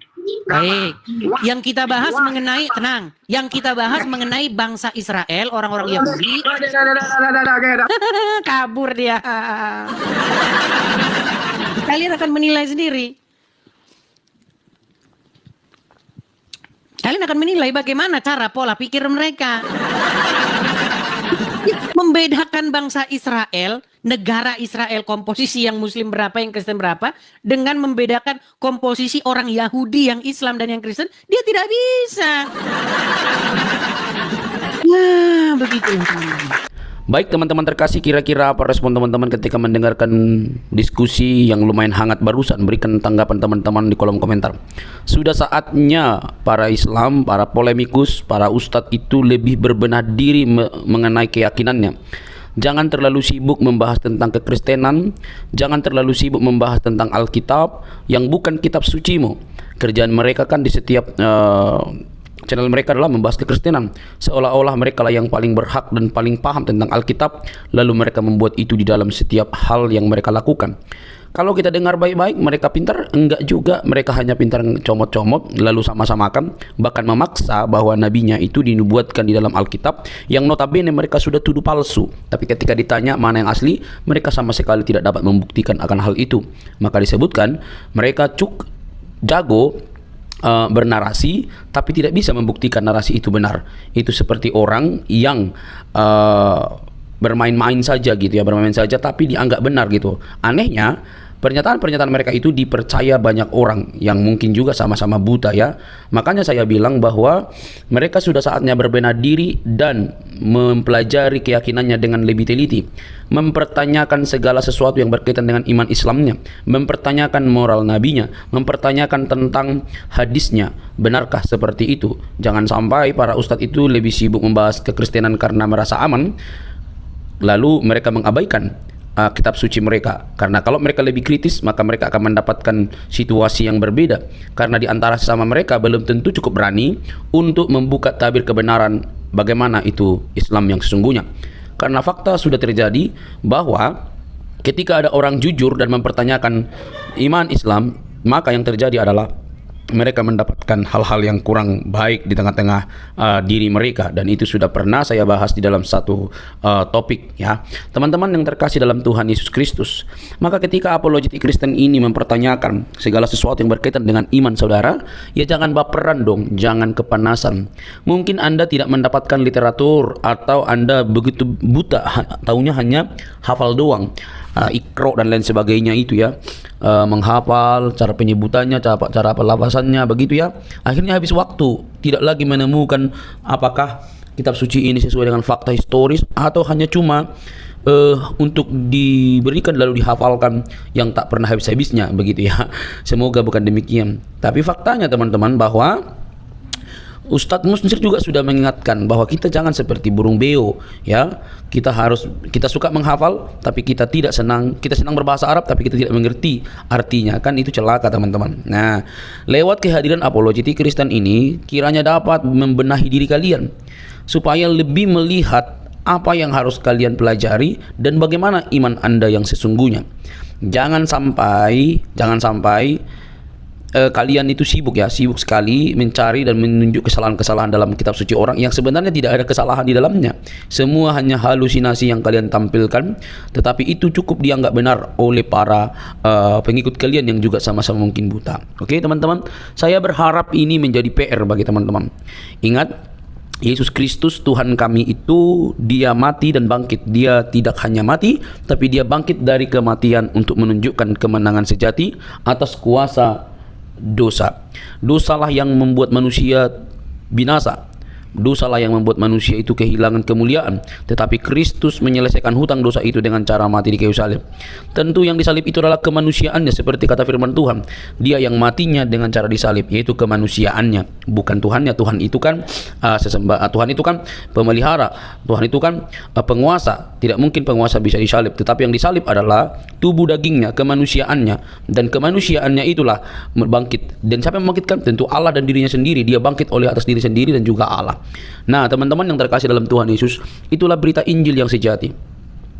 Baik. Yang kita bahas mengenai, tenang. Yang kita bahas mengenai bangsa Israel, orang-orang Yahudi. Kabur dia. Kalian akan menilai sendiri. Kalian akan menilai bagaimana cara pola pikir mereka. Membedakan bangsa Israel, negara Israel, komposisi yang Muslim berapa, yang Kristen berapa, dengan membedakan komposisi orang Yahudi yang Islam dan yang Kristen, dia tidak bisa. Nah, begitu. Baik teman-teman terkasih, kira-kira apa respon teman-teman ketika mendengarkan diskusi yang lumayan hangat barusan? Berikan tanggapan teman-teman di kolom komentar. Sudah saatnya para Islam, para polemikus, para ustadz itu lebih berbenah diri mengenai keyakinannya. Jangan terlalu sibuk membahas tentang kekristenan, jangan terlalu sibuk membahas tentang Alkitab yang bukan kitab sucimu. Kerjaan mereka kan di setiap channel mereka adalah membahas kekristenan, seolah-olah mereka lah yang paling berhak dan paling paham tentang Alkitab, lalu mereka membuat itu di dalam setiap hal yang mereka lakukan. Kalau kita dengar baik-baik, mereka pintar? Enggak juga, mereka hanya pintar comot-comot lalu sama-samakan, bahkan memaksa bahwa nabinya itu dinubuatkan di dalam Alkitab yang notabene mereka sudah tuduh palsu. Tapi ketika ditanya mana yang asli, mereka sama sekali tidak dapat membuktikan akan hal itu. Maka disebutkan mereka jago bernarasi tapi tidak bisa membuktikan narasi itu benar. Itu seperti orang yang bermain-main saja gitu ya, bermain saja tapi dianggap benar gitu. Anehnya pernyataan-pernyataan mereka itu dipercaya banyak orang yang mungkin juga sama-sama buta ya. Makanya saya bilang bahwa mereka sudah saatnya berbenah diri dan mempelajari keyakinannya dengan lebih teliti, mempertanyakan segala sesuatu yang berkaitan dengan iman Islamnya, mempertanyakan moral nabinya, mempertanyakan tentang hadisnya. Benarkah seperti itu? Jangan sampai para ustadz itu lebih sibuk membahas kekristenan karena merasa aman, lalu mereka mengabaikan kitab suci mereka. Karena kalau mereka lebih kritis, maka mereka akan mendapatkan situasi yang berbeda. Karena di antara sesama mereka belum tentu cukup berani untuk membuka tabir kebenaran bagaimana itu Islam yang sesungguhnya. Karena fakta sudah terjadi bahwa ketika ada orang jujur dan mempertanyakan iman Islam, maka yang terjadi adalah mereka mendapatkan hal-hal yang kurang baik di tengah-tengah diri mereka, dan itu sudah pernah saya bahas di dalam satu topik ya. Teman-teman yang terkasih dalam Tuhan Yesus Kristus, maka ketika apologetik Kristen ini mempertanyakan segala sesuatu yang berkaitan dengan iman saudara, ya jangan baperan dong, jangan kepanasan. Mungkin Anda tidak mendapatkan literatur atau Anda begitu buta, taunya hanya hafal doang, ikro dan lain sebagainya itu ya, menghafal cara penyebutannya, cara pelafasannya begitu ya. Akhirnya habis waktu, tidak lagi menemukan apakah kitab suci ini sesuai dengan fakta historis atau hanya cuma untuk diberikan lalu dihafalkan yang tak pernah habis-habisnya begitu ya. Semoga bukan demikian. Tapi faktanya teman-teman bahwa Ustadz Musnir juga sudah mengingatkan bahwa kita jangan seperti burung beo ya. Kita suka menghafal tapi kita senang berbahasa Arab tapi kita tidak mengerti artinya, kan itu celaka teman-teman. Nah, lewat kehadiran apologetik Kristen ini kiranya dapat membenahi diri kalian supaya lebih melihat apa yang harus kalian pelajari dan bagaimana iman Anda yang sesungguhnya. Jangan sampai kalian itu sibuk sekali mencari dan menunjuk kesalahan-kesalahan dalam kitab suci orang yang sebenarnya tidak ada kesalahan di dalamnya. Semua hanya halusinasi yang kalian tampilkan, tetapi itu cukup dianggap benar oleh para pengikut kalian yang juga sama-sama mungkin buta. Oke teman-teman, saya berharap ini menjadi PR bagi teman-teman. Ingat, Yesus Kristus Tuhan kami itu dia mati dan bangkit. Dia tidak hanya mati, tapi dia bangkit dari kematian untuk menunjukkan kemenangan sejati atas kuasa dosa. Dosalah yang membuat manusia binasa. Dosalah yang membuat manusia itu kehilangan kemuliaan. Tetapi Kristus menyelesaikan hutang dosa itu dengan cara mati di kayu salib. Tentu yang disalib itu adalah kemanusiaannya, seperti kata firman Tuhan. Dia yang matinya dengan cara disalib, yaitu kemanusiaannya, bukan Tuhannya. Tuhan itu kan Tuhan itu kan pemelihara. Tuhan itu kan penguasa. Tidak mungkin penguasa bisa disalib. Tetapi yang disalib adalah tubuh dagingnya, kemanusiaannya, dan kemanusiaannya itulah bangkit. Dan siapa yang membangkitkan? Tentu Allah dan dirinya sendiri. Dia bangkit oleh atas diri sendiri dan juga Allah. Nah teman-teman yang terkasih dalam Tuhan Yesus, itulah berita Injil yang sejati,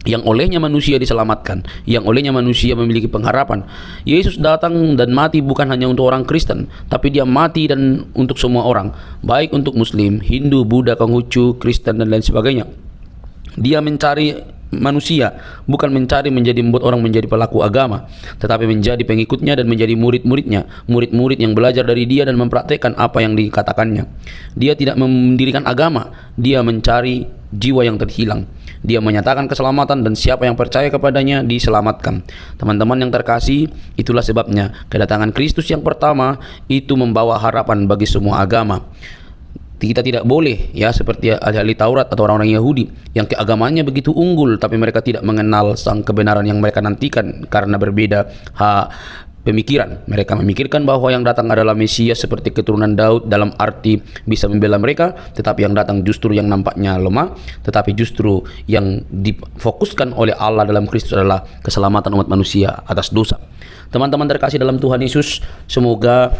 yang olehnya manusia diselamatkan, yang olehnya manusia memiliki pengharapan. Yesus datang dan mati bukan hanya untuk orang Kristen, tapi dia mati dan untuk semua orang, baik untuk Muslim, Hindu, Buddha, Konghucu, Kristen dan lain sebagainya. Dia mencari manusia, bukan mencari membuat orang menjadi pelaku agama, tetapi menjadi pengikutnya dan menjadi murid-muridnya, murid-murid yang belajar dari dia dan mempraktekkan apa yang dikatakannya. Dia tidak mendirikan agama, dia mencari jiwa yang terhilang. Dia menyatakan keselamatan dan siapa yang percaya kepadanya diselamatkan. Teman-teman yang terkasih, itulah sebabnya kedatangan Kristus yang pertama itu membawa harapan bagi semua agama. Kita tidak boleh ya seperti ahli Taurat atau orang-orang Yahudi yang keagamaannya begitu unggul tapi mereka tidak mengenal sang kebenaran yang mereka nantikan karena berbeda pemikiran. Mereka memikirkan bahwa yang datang adalah Mesias seperti keturunan Daud dalam arti bisa membela mereka, tetapi yang datang justru yang nampaknya lemah, tetapi justru yang difokuskan oleh Allah dalam Kristus adalah keselamatan umat manusia atas dosa. Teman-teman terkasih dalam Tuhan Yesus, semoga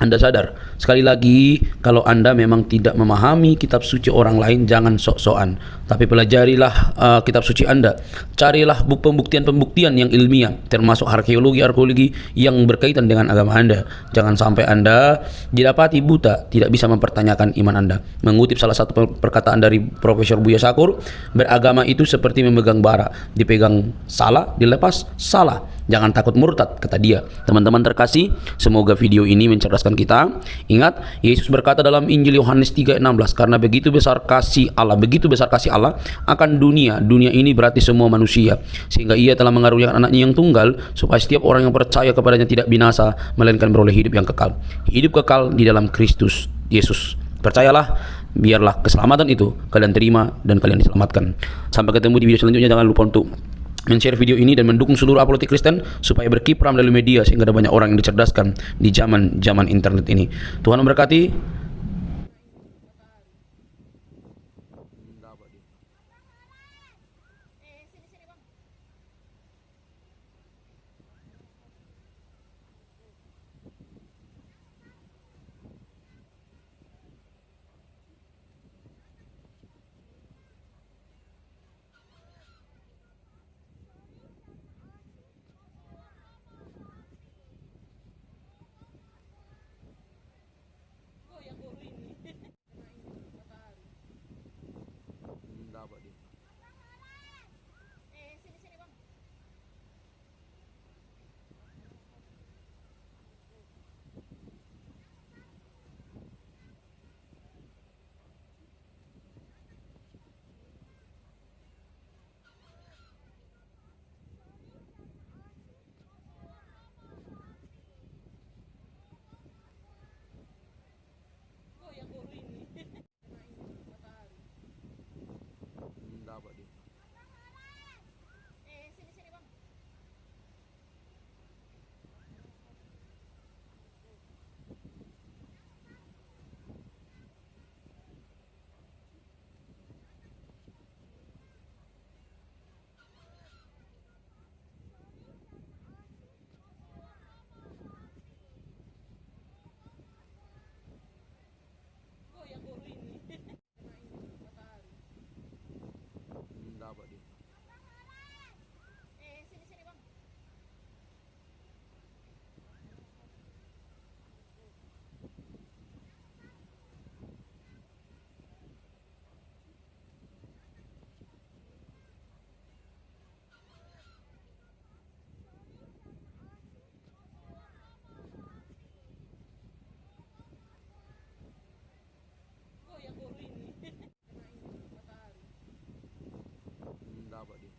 Anda sadar, sekali lagi, kalau Anda memang tidak memahami kitab suci orang lain, jangan sok-sokan, tapi pelajarilah kitab suci Anda. Carilah pembuktian-pembuktian yang ilmiah, termasuk arkeologi yang berkaitan dengan agama Anda. Jangan sampai Anda didapati buta, tidak bisa mempertanyakan iman Anda. Mengutip salah satu perkataan dari Profesor Buya Sakur, beragama itu seperti memegang bara, dipegang salah, dilepas salah. Jangan takut murtad, kata dia. Teman-teman terkasih, semoga video ini mencerdaskan kita. Ingat, Yesus berkata dalam Injil Yohanes 3:16, karena begitu besar kasih Allah akan dunia ini berarti semua manusia, sehingga ia telah mengaruniakan anaknya yang tunggal, supaya setiap orang yang percaya kepadanya tidak binasa, melainkan beroleh hidup yang kekal. Hidup kekal di dalam Kristus Yesus. Percayalah, biarlah keselamatan itu kalian terima dan kalian diselamatkan. Sampai ketemu di video selanjutnya. Jangan lupa untuk men-share video ini dan mendukung seluruh apologetik Kristen supaya berkiprah melalui media sehingga ada banyak orang yang dicerdaskan di zaman internet ini. Tuhan memberkati. sahabat dia.